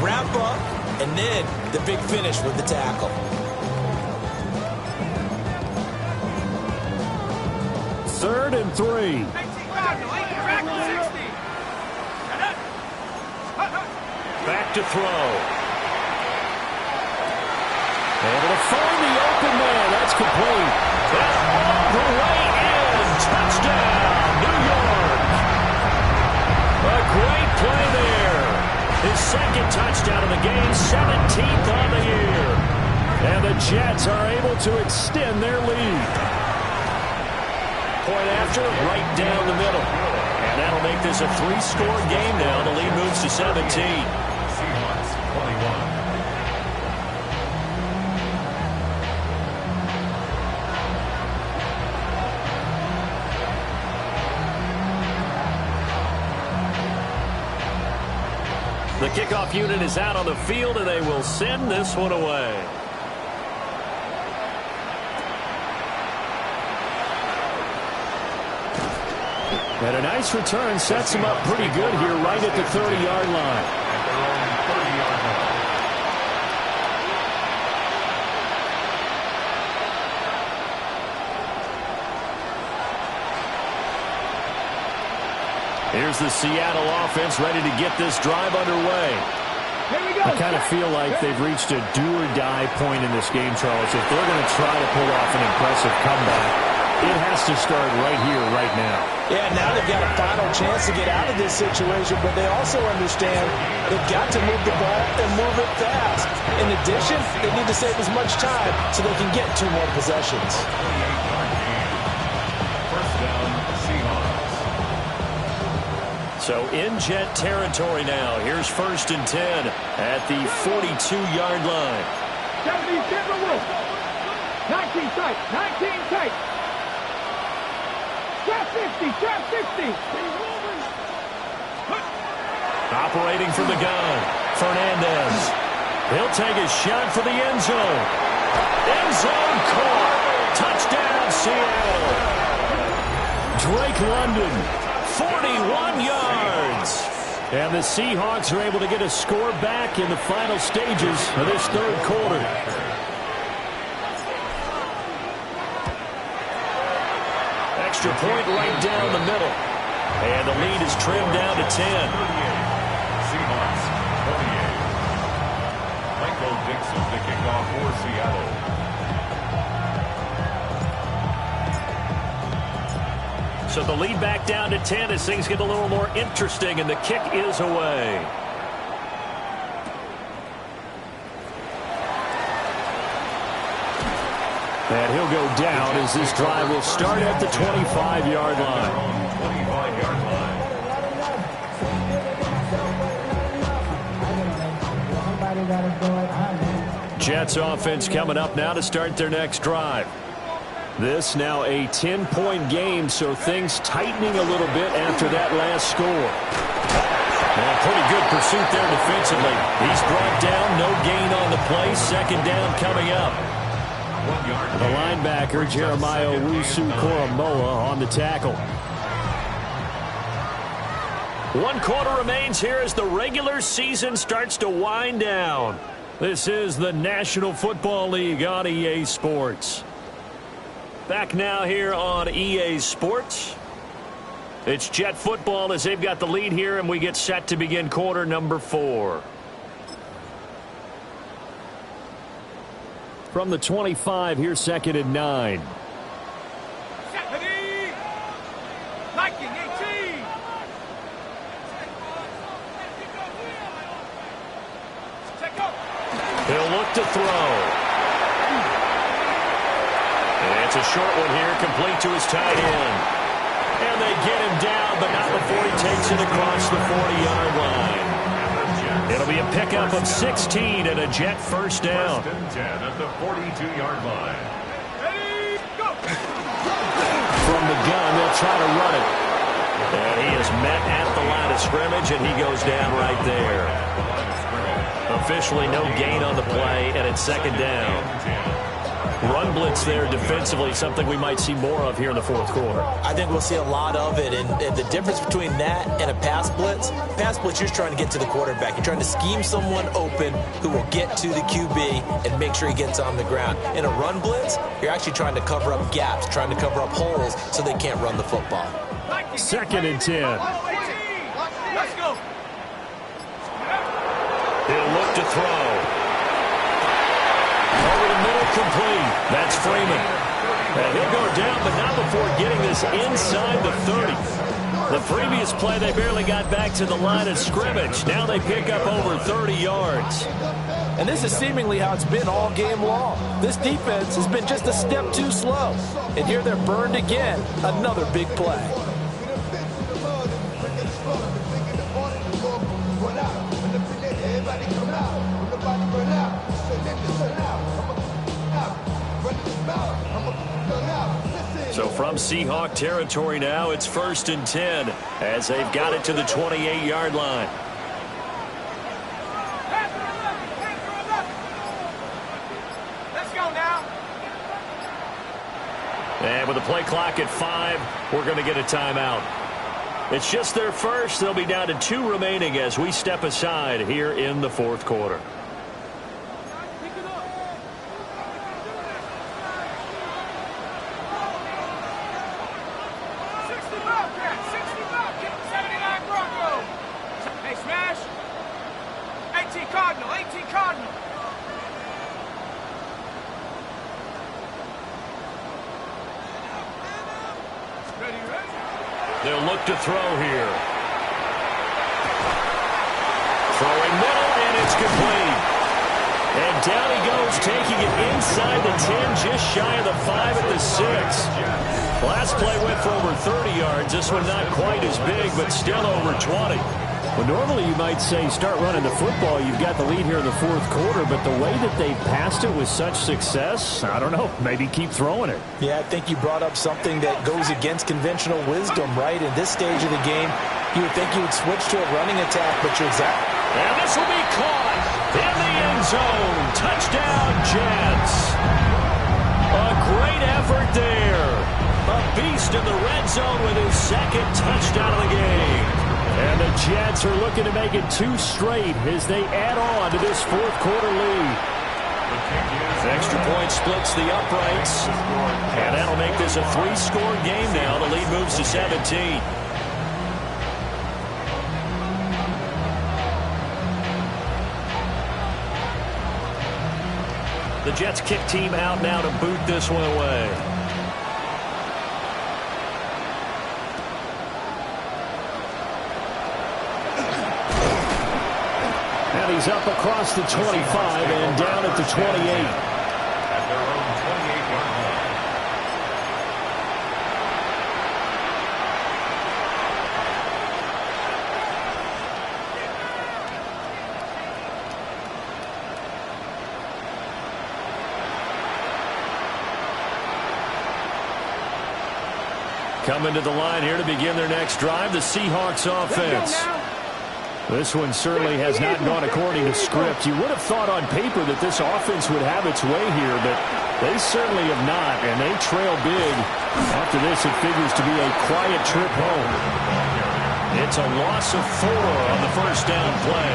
wrap up, and then the big finish with the tackle. 3rd and 3. Back to throw. Able to find the open man. That's complete. That's all the way in. Touchdown, New York. A great play there. His 2nd touchdown of the game, 17th on the year. And the Jets are able to extend their lead. Point after, right down the middle. And that'll make this a 3-score game now. The lead moves to 17. Seahawks 21. The kickoff unit is out on the field, and they will send this one away. And a nice return sets them up pretty good here right at the 30-yard line. At their own 30-yard line. Here's the Seattle offense ready to get this drive underway. Here we go. I kind of feel like they've reached a do-or-die point in this game, Charles. If they're going to try to pull off an impressive comeback, it has to start right here, right now. Yeah, now they've got a final chance to get out of this situation, but they also understand they've got to move the ball and move it fast. In addition, they need to save as much time so they can get 2 more possessions. 28-yard gain. First down, Seahawks. So in Jet territory now. Here's 1st and 10 at the 42-yard line. 70, Timberwolves. 19 tight, 19 tight. Trap 50, trap 50. Operating from the gun, Fernandez. He'll take a shot for the end zone. End zone caught. Touchdown, Seattle. Drake London, 41 yards. And the Seahawks are able to get a score back in the final stages of this 3rd quarter. Extra point right down the middle. And the lead is trimmed down to 10. Seahawks, 28. Michael Dixon to kick off for Seattle. So the lead back down to 10 as things get a little more interesting, and the kick is away. And he'll go down as this drive will start at the 25-yard line. 25-yard line. Jets offense coming up now to start their next drive. This now a 10-point game, so things tightening a little bit after that last score. And pretty good pursuit there defensively. He's brought down, no gain on the play. 2nd down coming up. 1 yard The linebacker, Jeremiah Owusu-Koramoah, on the tackle. 1 quarter remains here as the regular season starts to wind down. This is the National Football League on EA Sports. Back now here on EA Sports. It's Jet football as they've got the lead here, and we get set to begin quarter number 4. From the 25, here's 2nd and 9. Ready. Liking 18. Check up. He'll look to throw. And it's a short one here, complete to his tight end. And they get him down, but not before he takes it across the 40-yard line. It'll be a pickup of 16 and a Jet first down. 1st and 10 at the 42-yard line. Ready, go. From the gun, they'll try to run it. And he is met at the line of scrimmage, and he goes down right there. Officially no gain on the play, and it's 2nd down. Run blitz there defensively, something we might see more of here in the 4th quarter. I think we'll see a lot of it, and the difference between that and a pass blitz, you're just trying to get to the quarterback. You're trying to scheme someone open who will get to the QB and make sure he gets on the ground. In a run blitz, you're actually trying to cover up gaps, trying to cover up holes so they can't run the football. 2nd and 10. Let's go. He'll look to throw. Over the middle, complete. That's Freeman. And he'll go down, but not before getting this inside the 30. The previous play, they barely got back to the line of scrimmage. Now they pick up over 30 yards. And this is seemingly how it's been all game long. This defense has been just a step too slow. And here they're burned again. Another big play. So from Seahawk territory now, it's 1st and 10 as they've got it to the 28-yard line. Let's go now. And with the play clock at 5, we're going to get a timeout. It's just their first. They'll be down to 2 remaining as we step aside here in the fourth quarter. They'll look to throw here. Throwing middle, and it's complete. And down he goes, taking it inside the 10, just shy of the 5 at the 6. Last play went for over 30 yards. This one not quite as big, but still over 20. Well, normally you might say start running the football. You've got the lead here in the fourth quarter, but the way that they passed it with such success, I don't know, maybe keep throwing it. Yeah, I think you brought up something that goes against conventional wisdom, right? In this stage of the game, you would think you would switch to a running attack, but you're exact. And this will be caught in the end zone. Touchdown, Jets. A great effort there. A beast in the red zone with his second touchdown of the game. And the Jets are looking to make it 2 straight as they add on to this fourth quarter lead. Extra point splits the uprights. And that'll make this a 3-score game now. The lead moves to 17. The Jets kick team out now to boot this one away. And he's up across the 25 and down at the 28. At their own 28-yard line. Coming to the line here to begin their next drive, the Seahawks offense. This one certainly has not gone according to script. You would have thought on paper that this offense would have its way here, but they certainly have not, and they trail big. After this, it figures to be a quiet trip home. It's a loss of 4 on the first down play.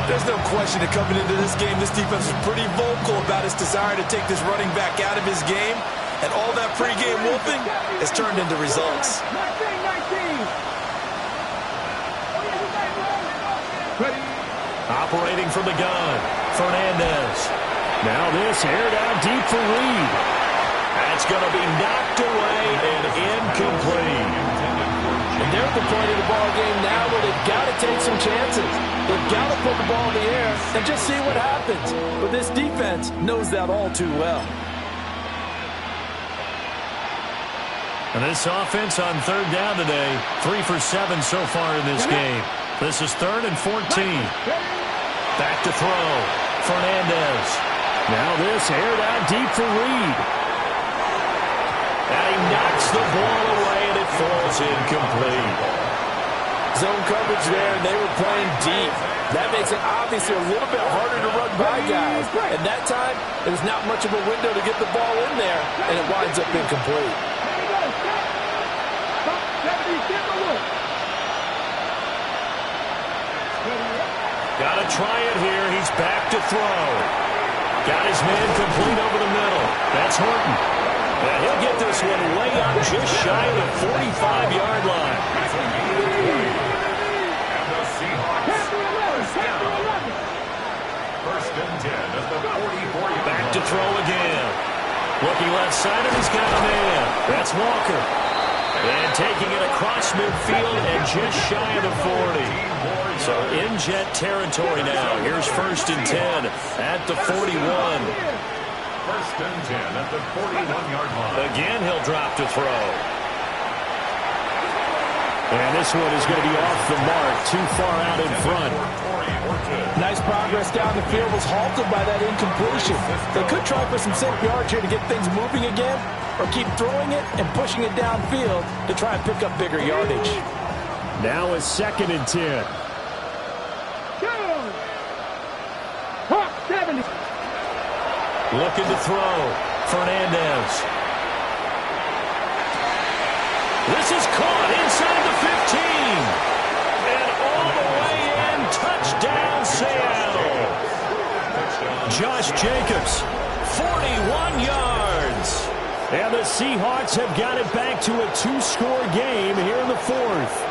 There's no question that coming into this game, this defense is pretty vocal about its desire to take this running back out of his game, and all that pregame whooping has turned into results. Operating from the gun, Fernandez. Now this aired out deep for Reed. That's going to be knocked away and incomplete. And they're at the point of the ball game now where they've got to take some chances. They've got to put the ball in the air and just see what happens. But this defense knows that all too well. And this offense on third down today, 3 for 7 so far in this game. This is 3rd and 14. Back to throw. Fernandez. Now this aired out deep for Reed. And he knocks the ball away, and it falls incomplete. Zone coverage there, and they were playing deep. That makes it obviously a little bit harder to run by guys. And that time, there's not much of a window to get the ball in there, and it winds up incomplete. Got to try it here. He's back to throw. Got his man complete over the middle. That's Horton. And he'll get this one way up just shy of the 45-yard line. And the Seahawks first down. 1st and 10 at the 44-yard line. Back to throw again. Looking left side, and he's got a man. That's Walker. And taking it across midfield and just shy of the 40. So in Jet territory now. Here's 1st and 10 at the 41. 1st and 10 at the 41-yard line. Again, he'll drop to throw. And this one is going to be off the mark, too far out in front. Nice progress down the field, was halted by that incompletion. They could try for some safe yards here to get things moving again, or keep throwing it and pushing it downfield to try and pick up bigger yardage. Now a 2nd and 10. Looking to throw. Fernandez. This is caught inside the 15. Josh Jacobs. 41 yards. And the Seahawks have got it back to a two-score game here in the fourth.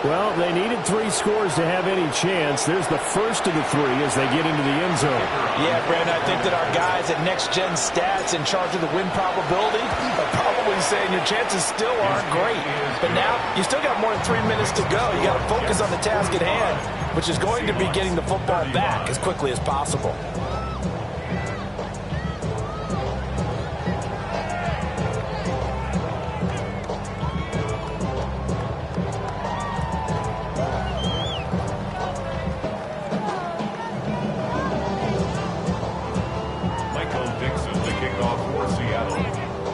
Well, they needed 3 scores to have any chance. There's the first of the 3 as they get into the end zone. Yeah, Brandon, I think that our guys at Next Gen Stats in charge of the win probability are probably saying your chances still aren't great. But now you still got more than 3 minutes to go. You got to focus on the task at hand, which is going to be getting the football back as quickly as possible.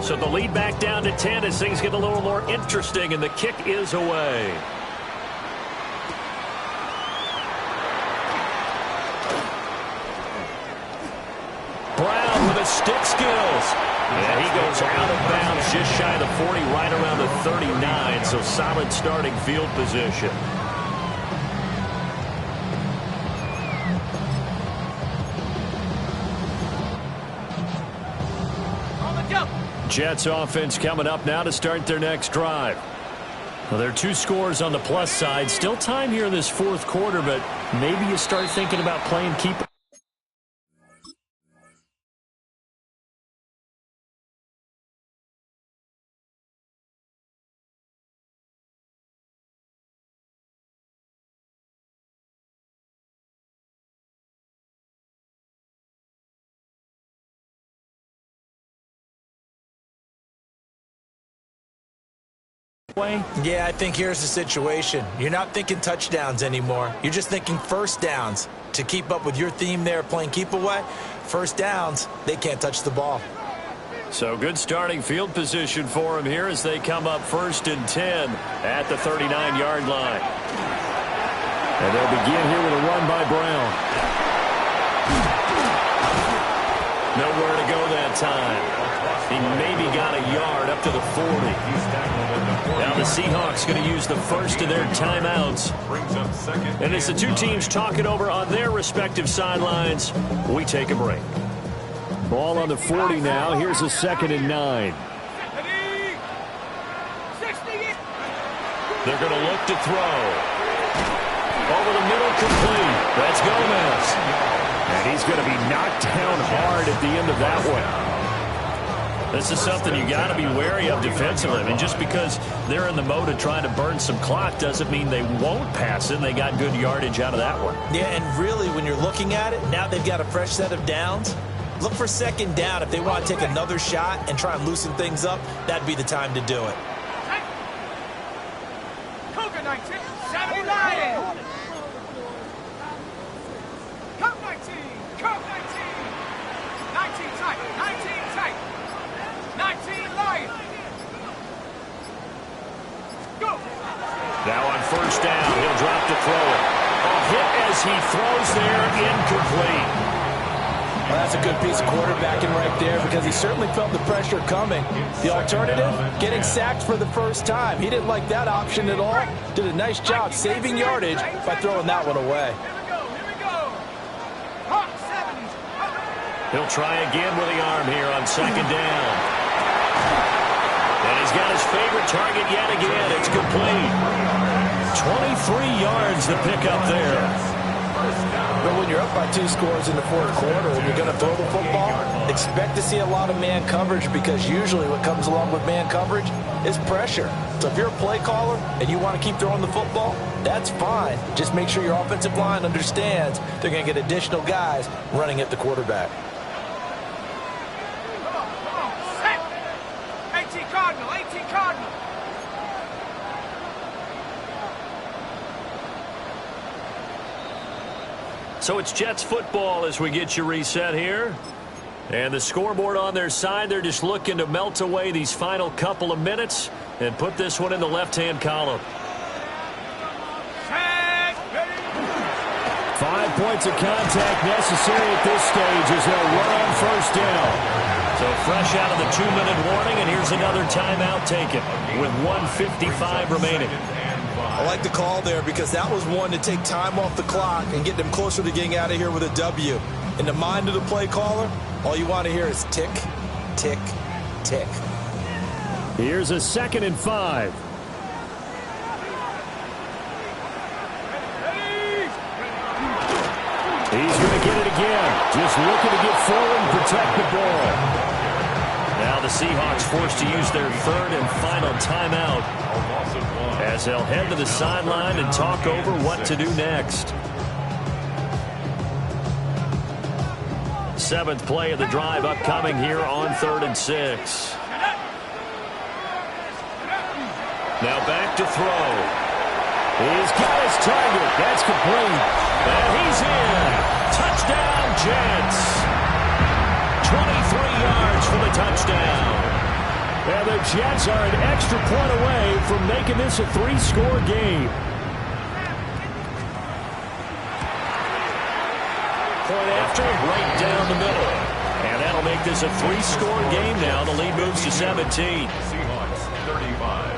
So the lead back down to 10 as things get a little more interesting, and the kick is away. Brown with the stick skills. And he goes out of bounds just shy of the 40, right around the 39, so solid starting field position. Jets offense coming up now to start their next drive. Well, there are 2 scores on the plus side. Still time here in this fourth quarter, but maybe you start thinking about playing keep. Yeah, I think here's the situation. You're not thinking touchdowns anymore. You're just thinking first downs. To keep up with your theme there, playing keep away, first downs, they can't touch the ball. So good starting field position for them here as they come up 1st and 10 at the 39-yard line. And they'll begin here with a run by Brown. Nowhere to go that time. He maybe got a yard up to the 40. Now the Seahawks going to use the first of their timeouts. And as the 2 teams talk it over on their respective sidelines, we take a break. Ball on the 40 now. Here's a 2nd and 9. They're going to look to throw. Over the middle, complete. That's Gomez. And he's going to be knocked down hard at the end of that one. This is something you got to be wary of defensively. I mean, just because they're in the mode of trying to burn some clock doesn't mean they won't pass it. They got good yardage out of that one. Yeah, and really, when you're looking at it, now they've got a fresh set of downs. Look for 2nd down. If they want to take another shot and try and loosen things up, that'd be the time to do it. Cougar 19, 79. Come 19, come 19. 19 tight, 19 tight. 19 Lion. Go. Now on 1st down, he'll drop to throw it. A hit as he throws there, incomplete. Well, that's a good piece of quarterbacking right there because he certainly felt the pressure coming. The alternative, getting sacked for the first time. He didn't like that option at all. Did a nice job saving yardage by throwing that one away. Here we go. Hawk 70s. He'll try again with the arm here on 2nd down. And he's got his favorite target yet again. It's complete. 23 yards to pick up there. But when you're up by 2 scores in the fourth quarter and you're going to throw the football, expect to see a lot of man coverage because usually what comes along with man coverage is pressure. So if you're a play caller and you want to keep throwing the football, that's fine. Just make sure your offensive line understands they're going to get additional guys running at the quarterback. 18 Cardinal. So it's Jets football as we get you reset here. And the scoreboard on their side, they're just looking to melt away these final couple of minutes and put this one in the left-hand column. 5 points of contact necessary at this stage as they'll run on 1st down. So fresh out of the 2-minute warning, and here's another timeout taken with 1:55 remaining. I like the call there because that was one to take time off the clock and get them closer to getting out of here with a W. In the mind of the play caller, all you want to hear is tick, tick, tick. Here's a 2nd and 5. He's going to get it again. Just looking to get forward and protect the ball. Now the Seahawks forced to use their 3rd and final timeout as they'll head to the sideline and talk over what to do next. 7th play of the drive upcoming here on 3rd and 6. Now back to throw. He's got his target. That's complete. And he's in. Touchdown, Jets. 23 yards for the touchdown. And the Jets are an extra point away from making this a 3-score game. Point after, right down the middle. And that'll make this a 3-score game now. The lead moves to 17. Seahawks 35.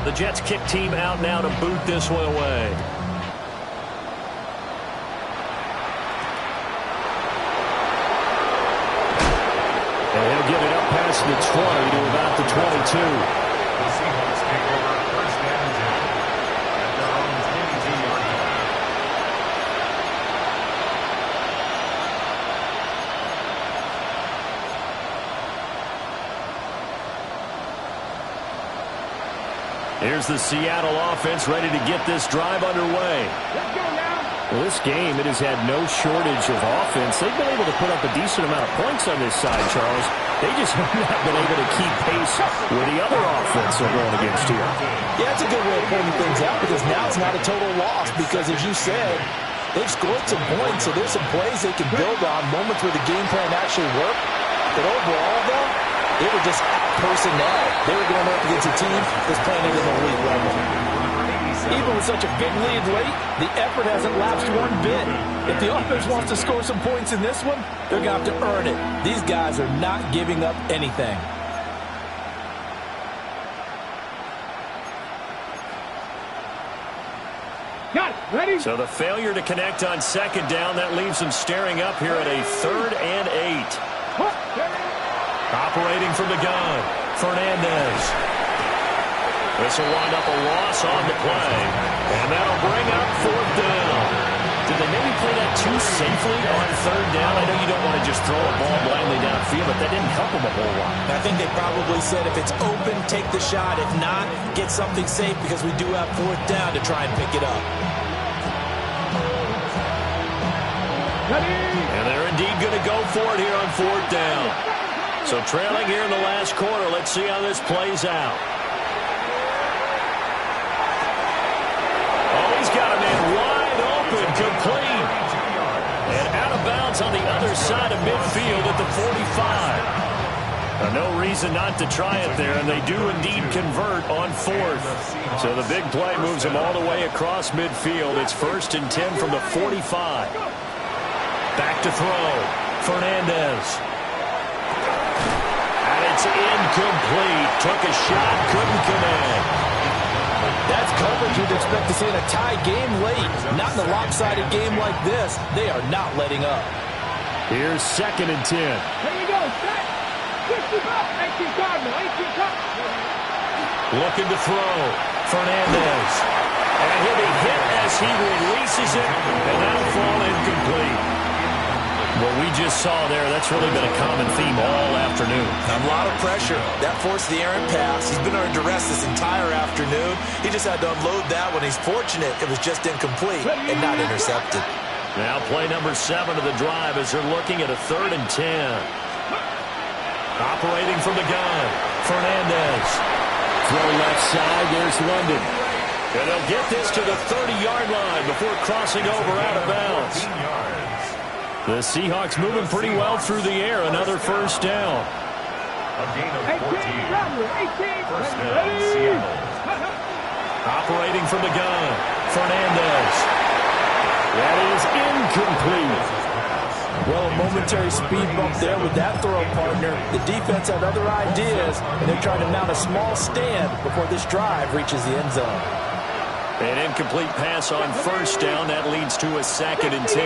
The Jets kick team out now to boot this one away. And he'll get it up past the 20 to about the 22. The Seahawks take over 1st and 10 at their own 22-yard line. Here's the Seattle offense ready to get this drive underway. Well, this game, it has had no shortage of offense. They've been able to put up a decent amount of points on this side, Charles. They just have not been able to keep pace with the other offense they're going against here. Yeah, it's a good way of pointing things out because now it's not a total loss because, as you said, they've scored some points, so there's some plays they can build on, moments where the game plan actually worked. But overall, though, they were just personnel. They were going up against a team that's playing at an elite level. Even with such a big lead late, the effort hasn't lapsed one bit. If the offense wants to score some points in this one, they're going to have to earn it. These guys are not giving up anything. Got it. Ready? So the failure to connect on 2nd down, that leaves them staring up here at a 3rd and 8. Operating from the gun, Fernandez. This will wind up a loss on the play, and that'll bring up 4th down. Did they maybe play that too safely on 3rd down? I know you don't want to just throw a ball blindly downfield, but that didn't help them a whole lot. I think they probably said if it's open, take the shot. If not, get something safe because we do have 4th down to try and pick it up. And they're indeed going to go for it here on 4th down. So trailing here in the last quarter, let's see how this plays out. Oh, he's got a man wide open, complete. And out of bounds on the other side of midfield at the 45. No reason not to try it there, and they do indeed convert on 4th. So the big play moves them all the way across midfield. It's 1st and 10 from the 45. Back to throw. Fernandez. And it's incomplete. Took a shot, couldn't connect. That's coverage you'd expect to see in a tie game late. Not in a lopsided game like this. They are not letting up. Here's 2nd and 10. Here we go. Set. 60 up. 18 Cardinal. 18 cut. Looking to throw. Fernandez. And he'll be hit as he releases it. And that'll fall incomplete. What we just saw there, that's really been a common theme all afternoon. A lot of pressure. That forced the errant pass. He's been under duress this entire afternoon. He just had to unload that one. He's fortunate it was just incomplete and not intercepted. Now play number 7 of the drive as they're looking at a 3rd and 10. Operating from the gun, Fernandez. Throw left side, there's London. And they'll get this to the 30-yard line before crossing over out of bounds. The Seahawks moving pretty well through the air. Another 1st down. A gain of 14. 18. First down, Seattle. Operating from the gun, Fernandez. That is incomplete. Well, a moment momentary speed bump there with that throw partner. The defense had other ideas, and they're trying to mount a small stand before this drive reaches the end zone. An incomplete pass on first down. That leads to a 2nd and 10.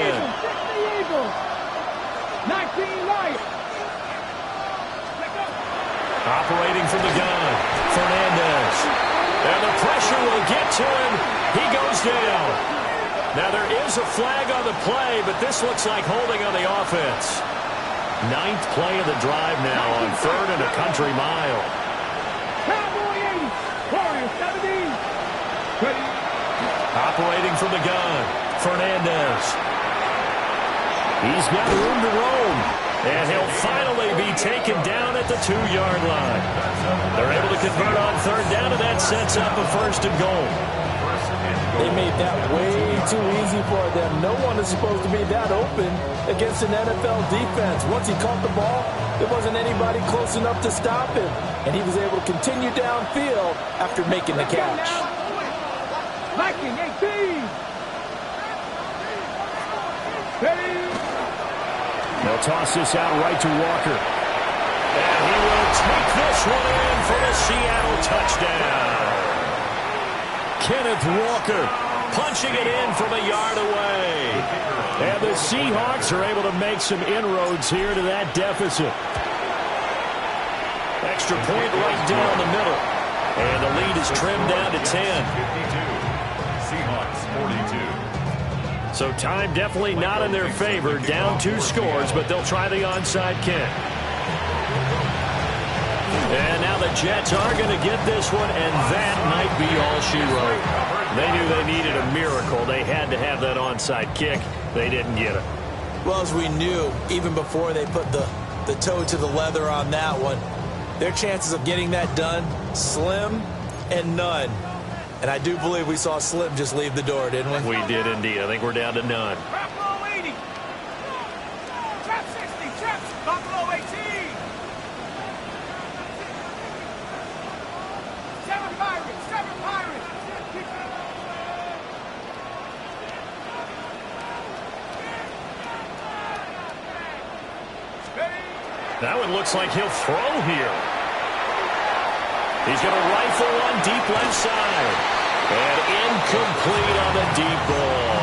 Operating from the gun, Fernandez. And the pressure will get to him. He goes down. Now there is a flag on the play, but this looks like holding on the offense. 9th play of the drive now on 3rd and a country mile. Operating from the gun, Fernandez. He's got room to roam. And he'll finally be taken down at the 2-yard line. They're able to convert on 3rd down, and that sets up a 1st and goal. They made that way too easy for them. No one is supposed to be that open against an NFL defense. Once he caught the ball, there wasn't anybody close enough to stop him. And he was able to continue downfield after making the catch. Liking 18. They'll toss this out right to Walker. And he will take this one in for the Seattle touchdown. Kenneth Walker punching it in from a yard away. And the Seahawks are able to make some inroads here to that deficit. Extra point right down the middle. And the lead is trimmed down to 10. 52. Seahawks 42. So time definitely not in their favor. Down 2 scores, but they'll try the onside kick. And now the Jets are going to get this one, and that might be all she wrote. They knew they needed a miracle. They had to have that onside kick. They didn't get it. Well, as we knew, even before they put the toe to the leather on that one, their chances of getting that done, slim and none. And I do believe we saw Slim just leave the door, didn't we? We did indeed. I think we're down to none. Buffalo 80. Trap 60. Trap Buffalo 18. 7 Pirates. 7 Pirates. That one looks like he'll throw here. He's going to rifle one deep left side. And incomplete on the deep ball.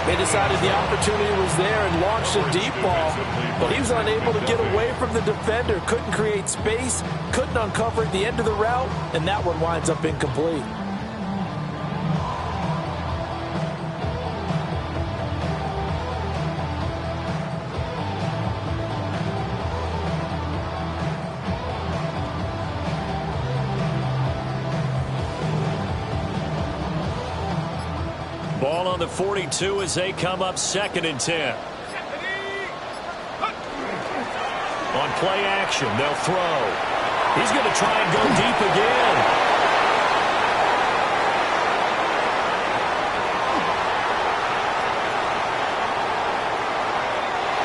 They decided the opportunity was there and launched a deep ball, but he was unable to get away from the defender, couldn't create space, couldn't uncover at the end of the route, and that one winds up incomplete. Ball on the 42 as they come up 2nd and 10. On play action, they'll throw. He's going to try and go deep again.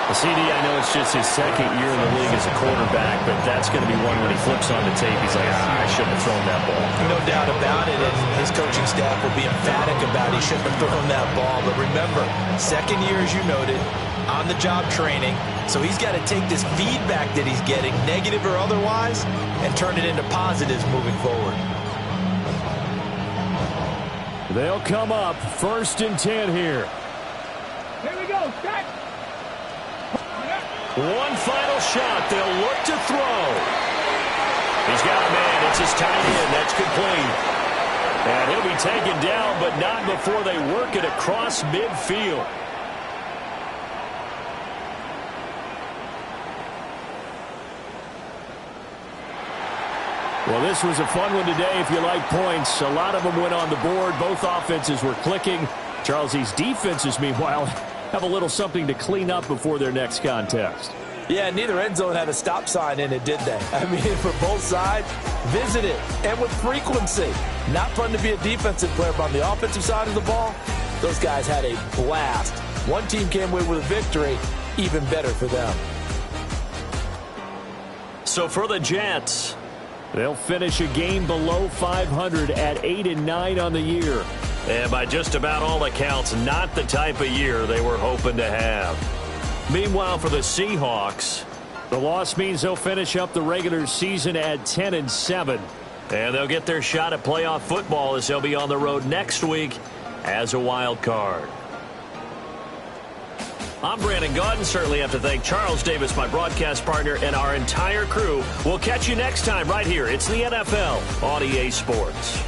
The CD, I know it's just his 2nd year in the league as a quarterback, but that's going to be one when he flips on the tape. He's like, I shouldn't have thrown that ball. No doubt about it, and his coaching staff will be emphatic about he shouldn't have thrown that ball. But remember, 2nd year, as you noted, on-the-job training, so he's got to take this feedback that he's getting, negative or otherwise, and turn it into positives moving forward. They'll come up 1st and 10 here. Here we go. Set. One final shot. They'll look to throw. He's got a man. It's his tight end. That's complete. And he'll be taken down, but not before they work it across midfield. Well, this was a fun one today if you like points. A lot of them went on the board. Both offenses were clicking. Charles, these defenses, meanwhile, have a little something to clean up before their next contest. Yeah, neither end zone had a stop sign in it, did they? I mean, for both sides, visit it, and with frequency. Not fun to be a defensive player, but on the offensive side of the ball, those guys had a blast. One team came away with a victory, even better for them. So for the Jets, they'll finish a game below 500 at 8-9 on the year. and by just about all accounts, not the type of year they were hoping to have. Meanwhile, for the Seahawks, the loss means they'll finish up the regular season at 10-7. and they'll get their shot at playoff football as they'll be on the road next week as a wild card. I'm Brandon Gaudin. Certainly have to thank Charles Davis, my broadcast partner, and our entire crew. We'll catch you next time right here. It's the NFL on EA Sports.